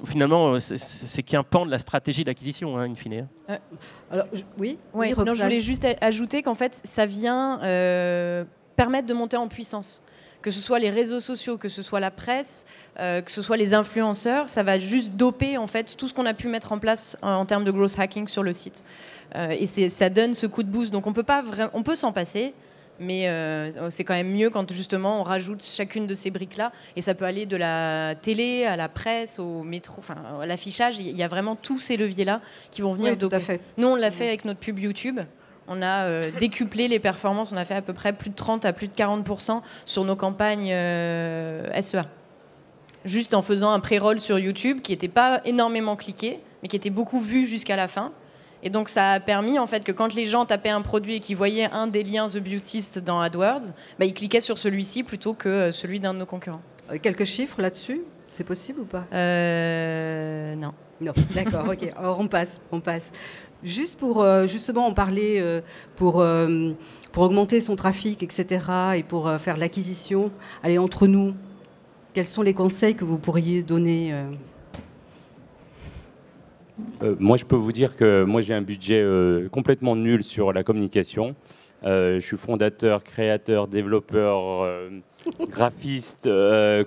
Finalement, c'est qu'un pan de la stratégie d'acquisition, in fine. Alors, oui, non, je voulais juste ajouter qu'en fait, ça vient permettre de monter en puissance. Que ce soit les réseaux sociaux, que ce soit la presse, que ce soit les influenceurs, ça va juste doper en fait tout ce qu'on a pu mettre en place en termes de growth hacking sur le site. Et ça donne ce coup de boost. Donc on peut s'en passer. Mais c'est quand même mieux quand justement on rajoute chacune de ces briques-là. Et ça peut aller de la télé à la presse, au métro, enfin à l'affichage. Il y a vraiment tous ces leviers-là qui vont venir doper. Tout à fait. Nous, on l'a fait avec notre pub YouTube. On a décuplé les performances. On a fait à peu près plus de 30 à plus de 40% sur nos campagnes SEA. Juste en faisant un pré-roll sur YouTube qui n'était pas énormément cliqué, mais qui était beaucoup vu jusqu'à la fin. Et donc, ça a permis en fait, que quand les gens tapaient un produit et qu'ils voyaient un des liens The Beautist dans AdWords, ils cliquaient sur celui-ci plutôt que celui d'un de nos concurrents. Quelques chiffres là-dessus? C'est possible ou pas? Non. Non, d'accord, ok. Alors, on passe. Juste pour justement en parler, pour augmenter son trafic, etc., et pour faire de l'acquisition, allez, entre nous, quels sont les conseils que vous pourriez donner Moi, je peux vous dire que moi, j'ai un budget complètement nul sur la communication. Je suis fondateur, créateur, développeur, graphiste,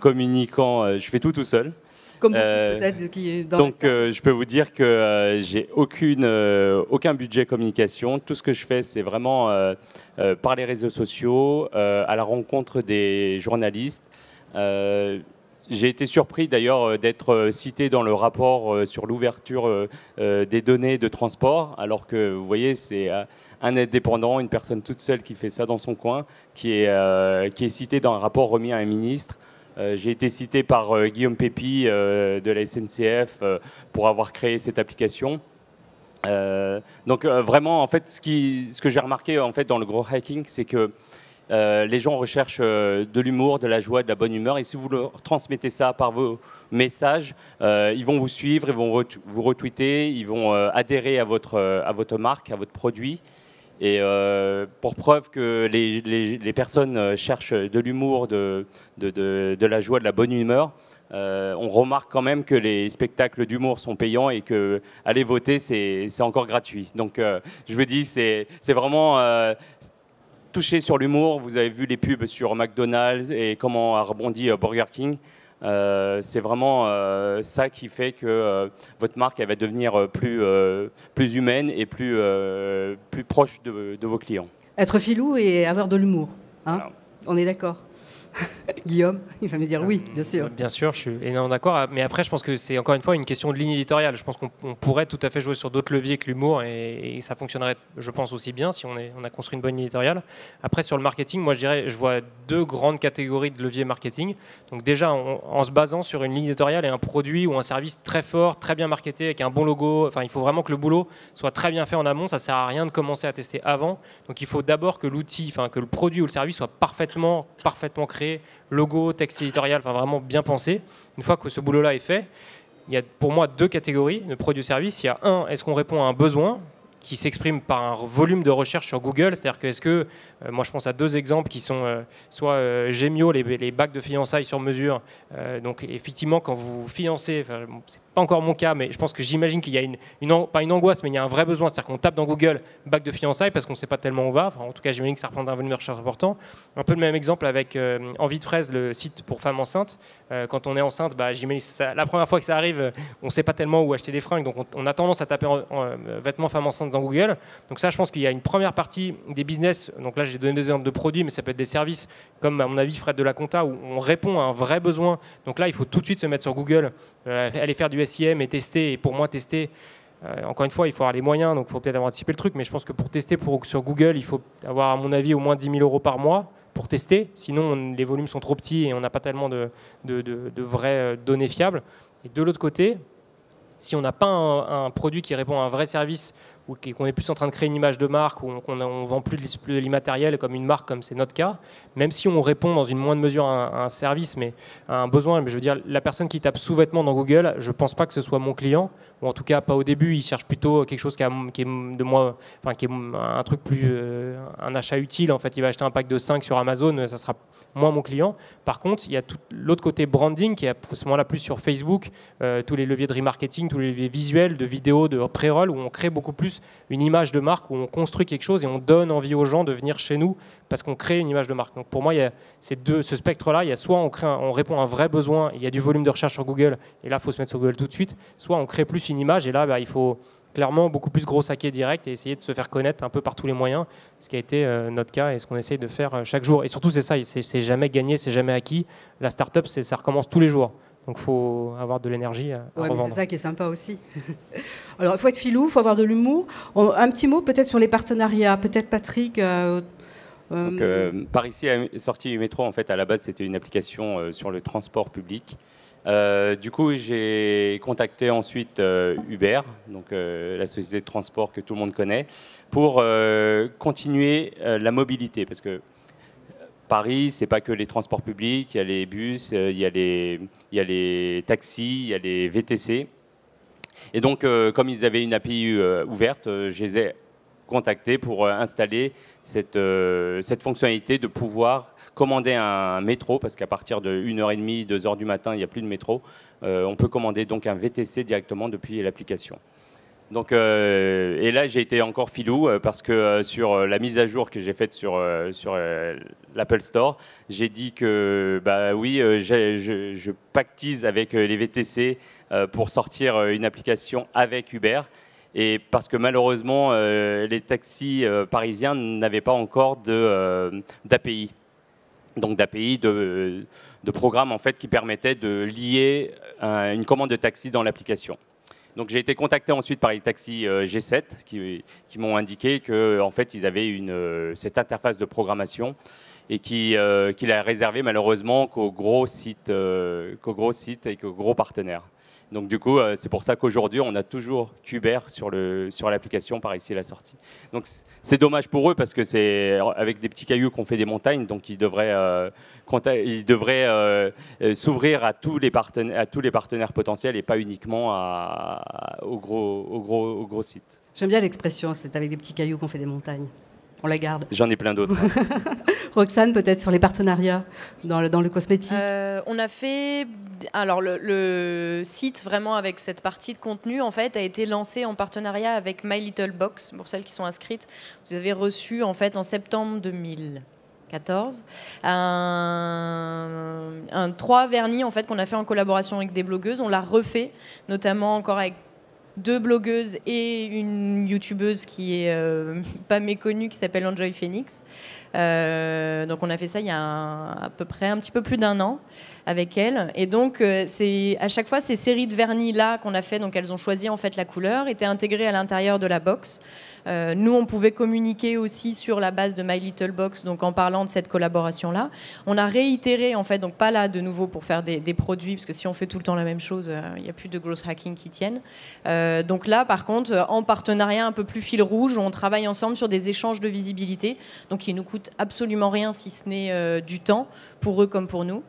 communicant. Je fais tout seul. Comme peut-être qui est dans donc, je peux vous dire que j'ai aucun budget communication. Tout ce que je fais, c'est vraiment par les réseaux sociaux, à la rencontre des journalistes. J'ai été surpris d'ailleurs d'être cité dans le rapport sur l'ouverture des données de transport, alors que vous voyez, c'est un indépendant, une personne toute seule qui fait ça dans son coin, qui est cité dans un rapport remis à un ministre. J'ai été cité par Guillaume Pépi de la SNCF pour avoir créé cette application. Donc vraiment, en fait, ce que j'ai remarqué en fait dans le growth hacking, c'est que les gens recherchent de l'humour, de la joie, de la bonne humeur, et si vous leur transmettez ça par vos messages, ils vont vous suivre, ils vont vous retweeter, ils vont adhérer à votre marque, à votre produit. Et pour preuve que les personnes cherchent de l'humour, de la joie, de la bonne humeur, on remarque quand même que les spectacles d'humour sont payants et que aller voter, c'est encore gratuit. Donc je vous dis, c'est vraiment touché sur l'humour. Vous avez vu les pubs sur McDonald's et comment a rebondi Burger King. C'est vraiment ça qui fait que votre marque elle va devenir plus humaine et plus proche de vos clients. Être filou et avoir de l'humour. Hein, Voilà. on est d'accord. Guillaume, il va me dire oui, bien sûr. Bien sûr, je suis énormément d'accord. Mais après, je pense que c'est encore une fois une question de ligne éditoriale. Je pense qu'on pourrait tout à fait jouer sur d'autres leviers que l'humour et ça fonctionnerait, je pense, aussi bien si on a construit une bonne ligne éditoriale. Après, sur le marketing, moi, je vois deux grandes catégories de leviers marketing. Donc déjà, en se basant sur une ligne éditoriale et un produit ou un service très fort, très bien marketé, avec un bon logo. Enfin, il faut vraiment que le boulot soit très bien fait en amont. Ça ne sert à rien de commencer à tester avant. Donc il faut d'abord que l'outil, enfin que le produit ou le service soit parfaitement créé, logo, texte éditorial, enfin vraiment bien pensé. Une fois que ce boulot-là est fait, il y a pour moi deux catégories de produits ou services. Il y a un, est-ce qu'on répond à un besoin qui s'exprime par un volume de recherche sur Google, c'est-à-dire que est-ce que, moi je pense à deux exemples qui sont soit Gemio, les bacs de fiançailles sur mesure, donc effectivement quand vous fiancez, c'est pas encore mon cas, mais je pense que j'imagine qu'il y a pas une angoisse, mais il y a un vrai besoin, c'est-à-dire qu'on tape dans Google bac de fiançailles parce qu'on ne sait pas tellement où on va, enfin, en tout cas j'imagine que ça reprend un volume de recherche important. Un peu le même exemple avec Envie de fraise, le site pour femmes enceintes. Quand on est enceinte, j'imagine la première fois que ça arrive, on ne sait pas tellement où acheter des fringues, donc on a tendance à taper vêtements femmes enceintes dans Google. Donc ça, je pense qu'il y a une première partie des business, donc là j'ai donné des exemples de produits, mais ça peut être des services, comme à mon avis Fred de la Compta, où on répond à un vrai besoin. Donc là, il faut tout de suite se mettre sur Google, aller faire du SIM et tester. Et pour moi, tester, encore une fois, il faut avoir les moyens, donc il faut peut-être avoir anticipé le truc, mais je pense que pour tester sur Google, il faut avoir, à mon avis, au moins 10 000 € par mois pour tester. Sinon, les volumes sont trop petits et on n'a pas tellement de vraies données fiables. Et de l'autre côté, si on n'a pas un produit qui répond à un vrai service ou qu'on est plus en train de créer une image de marque ou qu'on vend plus de l'immatériel comme une marque, comme c'est notre cas, même si on répond dans une moindre mesure à un service, mais à un besoin, mais je veux dire, la personne qui tape sous-vêtements dans Google, je ne pense pas que ce soit mon client, ou en tout cas pas au début, il cherche plutôt quelque chose qui est de moi, enfin, qui est un truc plus, un achat utile, en fait, il va acheter un pack de 5 sur Amazon, ça sera moins mon client. Par contre, il y a tout l'autre côté branding qui est à ce moment-là plus sur Facebook, tous les leviers de remarketing, tous les leviers visuels, de vidéos, de pré-roll, où on crée beaucoup plus une image de marque, où on construit quelque chose et on donne envie aux gens de venir chez nous parce qu'on crée une image de marque. Donc pour moi, il y a ce spectre-là, il y a soit on répond à un vrai besoin, il y a du volume de recherche sur Google, et là, il faut se mettre sur Google tout de suite, soit on crée plus une image, et là, il faut clairement beaucoup plus gros hacker direct et essayer de se faire connaître un peu par tous les moyens, ce qui a été notre cas et ce qu'on essaye de faire chaque jour. Et surtout, c'est ça, c'est jamais gagné, c'est jamais acquis. La start-up, ça recommence tous les jours. Donc il faut avoir de l'énergie à revendre. C'est ça qui est sympa aussi. Alors il faut être filou, il faut avoir de l'humour. Un petit mot peut-être sur les partenariats. Peut-être Patrick. Donc, par ici est sorti Métro. En fait, à la base, c'était une application sur le transport public. Du coup, j'ai contacté ensuite Uber, donc la société de transport que tout le monde connaît, pour continuer la mobilité, parce que Paris, c'est pas que les transports publics, il y a les bus, il y a les taxis, il y a les VTC. Et donc, comme ils avaient une API ouverte, je les ai contactés pour installer cette fonctionnalité de pouvoir commander un métro, parce qu'à partir de 1h30, 2h du matin, il n'y a plus de métro. On peut commander donc un VTC directement depuis l'application. Donc, et là, j'ai été encore filou parce que sur la mise à jour que j'ai faite sur l'Apple Store, j'ai dit que oui, je pactise avec les VTC pour sortir une application avec Uber. Et parce que malheureusement, les taxis parisiens n'avaient pas encore d'API. donc d'API, de programmes en fait, qui permettaient de lier une commande de taxi dans l'application. Donc j'ai été contacté ensuite par les taxis G7 qui m'ont indiqué qu'en fait, ils avaient cette interface de programmation et qu'il a réservé malheureusement qu'aux gros sites et qu'aux gros partenaires. Donc du coup, c'est pour ça qu'aujourd'hui, on a toujours Kuber sur l'application par ici à la sortie. Donc c'est dommage pour eux parce que c'est avec des petits cailloux qu'on fait des montagnes, donc ils devraient s'ouvrir à tous les partenaires potentiels et pas uniquement aux gros sites. J'aime bien l'expression, c'est avec des petits cailloux qu'on fait des montagnes. On la garde. J'en ai plein d'autres. Roxane, peut-être sur les partenariats dans le cosmétique. On a fait... Alors, le site, vraiment, avec cette partie de contenu, en fait, a été lancé en partenariat avec My Little Box. Pour celles qui sont inscrites, vous avez reçu, en fait, en septembre 2014, un 3 vernis, en fait, qu'on a fait en collaboration avec des blogueuses. On l'a refait, notamment encore avec 2 blogueuses et une youtubeuse qui est pas méconnue, qui s'appelle Enjoy Phoenix. Donc on a fait ça il y a à peu près un petit peu plus d'1 an avec elle. Et donc c'est à chaque fois ces séries de vernis là qu'on a fait, donc elles ont choisi en fait la couleur, étaient intégrées à l'intérieur de la box. Nous, on pouvait communiquer aussi sur la base de My Little Box, donc en parlant de cette collaboration-là. On a réitéré, en fait, donc pas là de nouveau pour faire des produits, parce que si on fait tout le temps la même chose, il n'y a plus de growth hacking qui tiennent. Donc là, par contre, en partenariat un peu plus fil rouge, on travaille ensemble sur des échanges de visibilité, donc qui ne nous coûtent absolument rien, si ce n'est du temps, pour eux comme pour nous,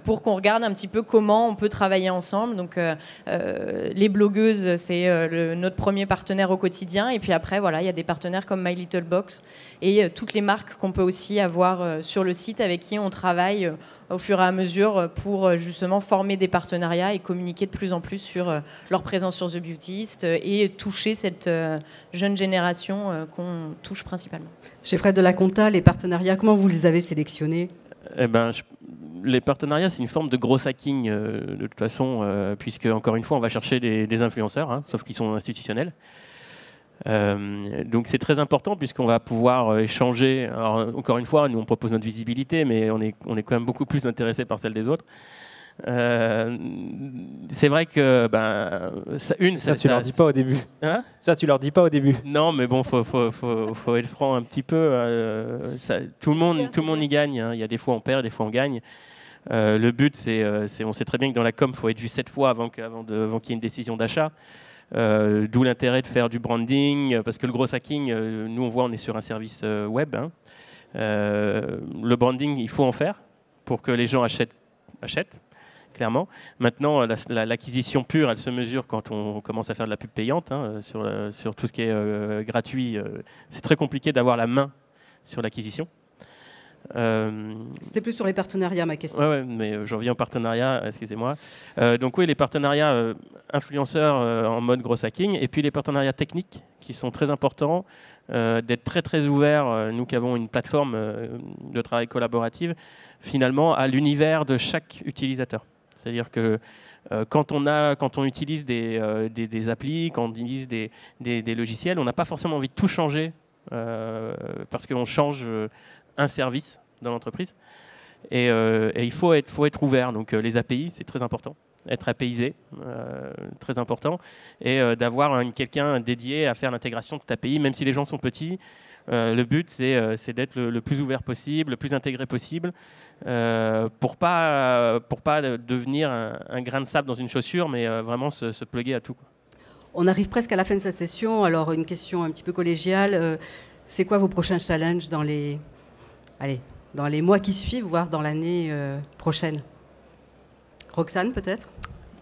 pour qu'on regarde un petit peu comment on peut travailler ensemble. Donc les blogueuses, c'est notre premier partenaire au quotidien, et puis après, voilà, il y a des partenaires comme My Little Box et toutes les marques qu'on peut aussi avoir sur le site avec qui on travaille au fur et à mesure pour justement former des partenariats et communiquer de plus en plus sur leur présence sur The Beautyist et toucher cette jeune génération qu'on touche principalement. Chez Fred de la Conta, les partenariats, comment vous les avez sélectionnés ? Les partenariats, c'est une forme de gros hacking de toute façon, puisque encore une fois, on va chercher des influenceurs, hein, sauf qu'ils sont institutionnels. Donc c'est très important puisqu'on va pouvoir échanger. Alors, encore une fois, nous on propose notre visibilité, mais on est quand même beaucoup plus intéressé par celle des autres. C'est vrai que ça tu leur dis pas au début. Hein, ça tu leur dis pas au début. Non, mais bon, faut être franc un petit peu. Tout le monde y gagne. Hein. Il y a des fois on perd, des fois on gagne. Le but, on sait très bien que dans la com, il faut être vu 7 fois avant qu'il y ait une décision d'achat. D'où l'intérêt de faire du branding, parce que le gros hacking, nous on voit, on est sur un service web. Hein. Le branding, il faut en faire pour que les gens achètent, clairement. Maintenant, l'acquisition pure, elle se mesure quand on commence à faire de la pub payante. Hein, sur tout ce qui est gratuit, c'est très compliqué d'avoir la main sur l'acquisition. C'était plus sur les partenariats, ma question. Ouais, mais j'en viens au partenariat, excusez-moi. Donc oui, les partenariats influenceurs en mode gros hacking, et puis les partenariats techniques qui sont très importants, d'être très très ouverts, nous qui avons une plateforme de travail collaborative, finalement à l'univers de chaque utilisateur. C'est-à-dire que quand on utilise des applis, quand on utilise des logiciels, on n'a pas forcément envie de tout changer parce qu'on change un service dans l'entreprise. Et il faut être ouvert. Donc les API, c'est très important. Être APIsé, très important. Et d'avoir quelqu'un dédié à faire l'intégration de toute API, même si les gens sont petits. Le but, c'est d'être le plus ouvert possible, le plus intégré possible, pour pas devenir un grain de sable dans une chaussure, mais vraiment se plugger à tout, quoi. On arrive presque à la fin de cette session. Alors, une question un petit peu collégiale. C'est quoi vos prochains challenges dans les mois qui suivent, voire dans l'année prochaine? Roxane, peut-être?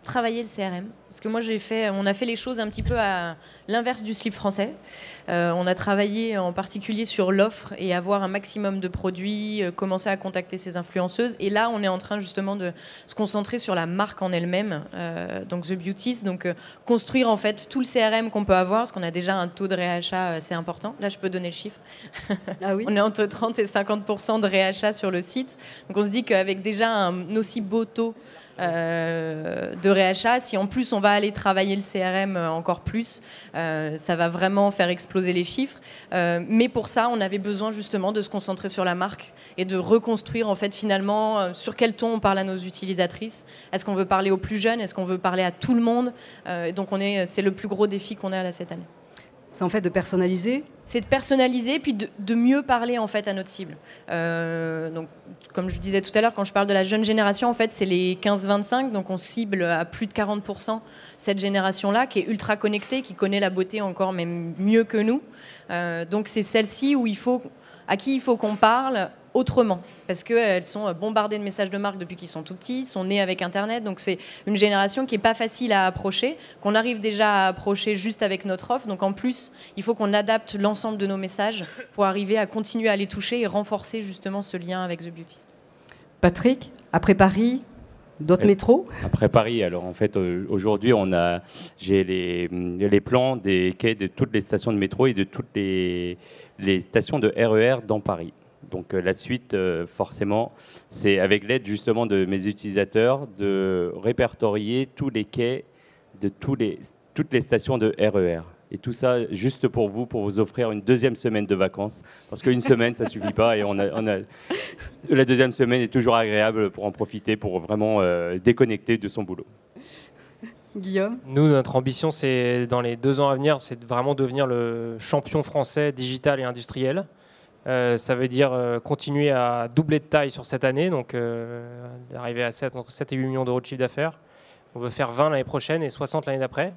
Travailler le CRM. Parce que moi, on a fait les choses un petit peu à l'inverse du slip français. On a travaillé en particulier sur l'offre et avoir un maximum de produits, commencer à contacter ces influenceuses. Et là, on est en train justement de se concentrer sur la marque en elle-même, donc The Beautyist. Donc, construire en fait tout le CRM qu'on peut avoir, parce qu'on a déjà un taux de réachat assez important. Là, je peux donner le chiffre. Ah oui. On est entre 30 et 50% de réachat sur le site. Donc, on se dit qu'avec déjà un aussi beau taux de réachat. Si en plus on va aller travailler le CRM encore plus, ça va vraiment faire exploser les chiffres. Mais pour ça, on avait besoin justement de se concentrer sur la marque et de reconstruire en fait finalement sur quel ton on parle à nos utilisatrices. Est-ce qu'on veut parler aux plus jeunes? Est-ce qu'on veut parler à tout le monde? Donc c'est le plus gros défi qu'on a là cette année. C'est en fait de personnaliser. C'est de personnaliser, puis de mieux parler en fait à notre cible. Donc, comme je disais tout à l'heure, quand je parle de la jeune génération, en fait, c'est les 15-25, donc on cible à plus de 40% cette génération-là, qui est ultra connectée, qui connaît la beauté encore même mieux que nous. Donc c'est celle-ci à qui il faut qu'on parle autrement, parce qu'elles sont bombardées de messages de marque depuis qu'ils sont tout petits, sont nés avec Internet, donc c'est une génération qui n'est pas facile à approcher, qu'on arrive déjà à approcher juste avec notre offre, donc en plus, il faut qu'on adapte l'ensemble de nos messages pour arriver à continuer à les toucher et renforcer justement ce lien avec The Beautist. Patrick, après Paris, d'autres métros? Après Paris, alors en fait, aujourd'hui, j'ai les plans des quais de toutes les stations de métro et de toutes les stations de RER dans Paris. Donc la suite, forcément, c'est avec l'aide justement de mes utilisateurs de répertorier tous les quais de toutes les stations de RER. Et tout ça juste pour vous offrir une deuxième semaine de vacances. Parce qu'une semaine, ça ne suffit pas. Et la deuxième semaine est toujours agréable pour en profiter, pour vraiment se déconnecter de son boulot. Guillaume? Nous, notre ambition, c'est dans les 2 ans à venir, c'est de vraiment devenir le champion français digital et industriel. Ça veut dire continuer à doubler de taille sur cette année, donc d'arriver à entre 7 et 8 millions d'euros de chiffre d'affaires. On veut faire 20 l'année prochaine et 60 l'année d'après.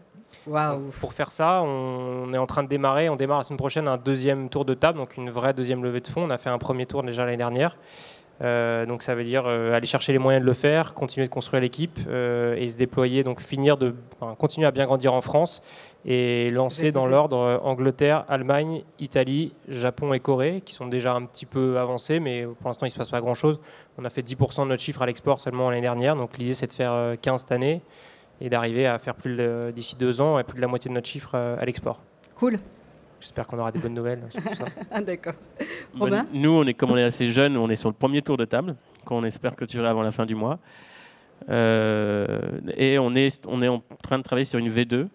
Waouh. Pour faire ça, on est en train de démarrer. On démarre la semaine prochaine un deuxième tour de table, donc une vraie deuxième levée de fonds. On a fait un premier tour déjà l'année dernière. Donc ça veut dire aller chercher les moyens de le faire, continuer de construire l'équipe et se déployer, donc continuer à bien grandir en France et lancer dans l'ordre Angleterre, Allemagne, Italie, Japon et Corée, qui sont déjà un petit peu avancés, mais pour l'instant il ne se passe pas grand-chose. On a fait 10% de notre chiffre à l'export seulement l'année dernière, donc l'idée c'est de faire 15 cette année et d'arriver à faire d'ici 2 ans plus de la moitié de notre chiffre à l'export. Cool. J'espère qu'on aura des bonnes nouvelles sur tout ça. Ah, d'accord. Robin? Nous, comme on est assez jeunes, on est sur le premier tour de table, qu'on espère clôturer avant la fin du mois. Et on est en train de travailler sur une V2,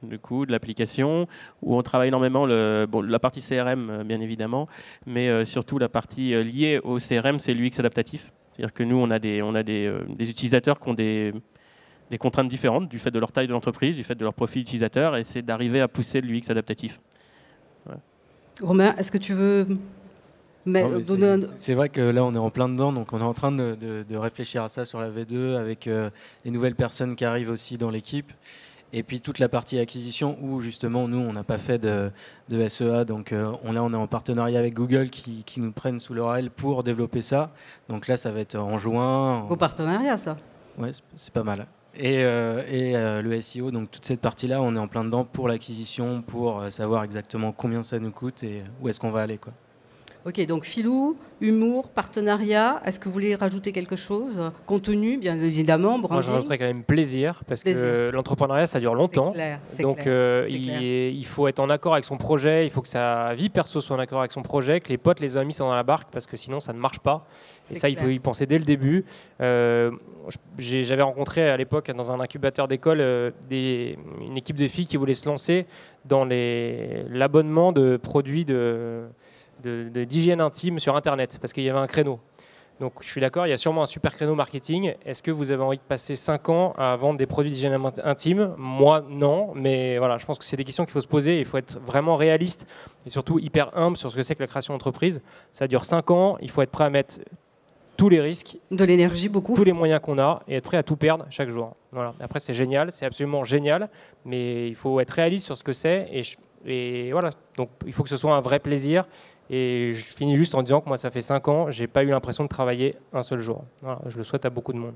du coup, de l'application, où on travaille énormément la partie CRM, bien évidemment, mais surtout la partie liée au CRM, c'est l'UX adaptatif. C'est-à-dire que nous, on a des utilisateurs qui ont des contraintes différentes du fait de leur taille de l'entreprise, du fait de leur profil utilisateur, et c'est d'arriver à pousser l'UX adaptatif. Ouais. Romain, est-ce que tu veux... C'est vrai que là, on est en plein dedans, donc on est en train de réfléchir à ça sur la V2 avec les nouvelles personnes qui arrivent aussi dans l'équipe. Et puis toute la partie acquisition où justement, nous, on n'a pas fait de SEA. Donc on est en partenariat avec Google qui nous prennent sous leur aile pour développer ça. Donc là, ça va être en juin. Beau partenariat, ça. Ouais, c'est pas mal. Et le SEO, donc toute cette partie-là, on est en plein dedans pour l'acquisition, pour savoir exactement combien ça nous coûte et où est-ce qu'on va aller, quoi. Ok, donc filou, humour, partenariat. Est-ce que vous voulez rajouter quelque chose? Contenu, bien évidemment. Branding. Moi, je rajouterais quand même plaisir, parce que l'entrepreneuriat, ça dure longtemps. Donc, il faut être en accord avec son projet, il faut que sa vie perso soit en accord avec son projet, que les potes, les amis sont dans la barque, parce que sinon, ça ne marche pas. Et ça, il faut y penser dès le début. J'avais rencontré à l'époque, dans un incubateur d'école, une équipe de filles qui voulaient se lancer dans l'abonnement de produits d'hygiène intime sur Internet, parce qu'il y avait un créneau. Donc je suis d'accord, il y a sûrement un super créneau marketing. Est-ce que vous avez envie de passer 5 ans à vendre des produits d'hygiène intime? Moi, non, mais voilà, je pense que c'est des questions qu'il faut se poser. Il faut être vraiment réaliste et surtout hyper humble sur ce que c'est que la création d'entreprise. Ça dure 5 ans, il faut être prêt à mettre tous les risques, de l'énergie, beaucoup, tous les moyens qu'on a et être prêt à tout perdre chaque jour. Voilà. Après, c'est génial, c'est absolument génial, mais il faut être réaliste sur ce que c'est et voilà. Donc il faut que ce soit un vrai plaisir. Et je finis juste en disant que moi, ça fait 5 ans, j'ai pas eu l'impression de travailler un seul jour. Voilà, je le souhaite à beaucoup de monde.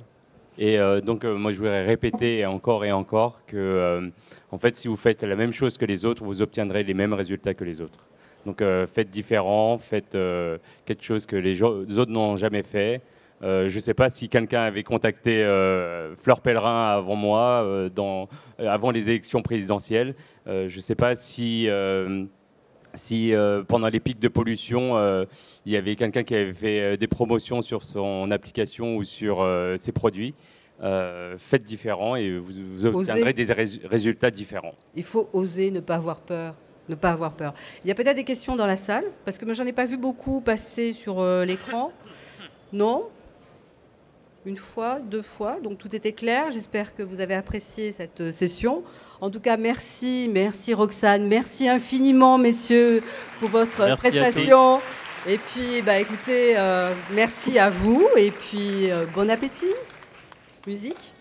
Et donc, moi, je voudrais répéter encore et encore que, en fait, si vous faites la même chose que les autres, vous obtiendrez les mêmes résultats que les autres. Donc, faites différent, faites quelque chose que les autres n'ont jamais fait. Je ne sais pas si quelqu'un avait contacté Fleur Pellerin avant moi, avant les élections présidentielles. Je ne sais pas si pendant les pics de pollution, il y avait quelqu'un qui avait fait des promotions sur son application ou sur ses produits. faites différent et vous obtiendrez des résultats différents. Il faut oser, ne pas avoir peur. Ne pas avoir peur. Il y a peut-être des questions dans la salle, parce que moi, j'en ai pas vu beaucoup passer sur l'écran. Non? Une fois, 2 fois, donc tout était clair. J'espère que vous avez apprécié cette session. En tout cas, merci Roxane, merci infiniment, messieurs, pour votre prestation. Et puis, écoutez, merci à vous, et puis bon appétit. Musique.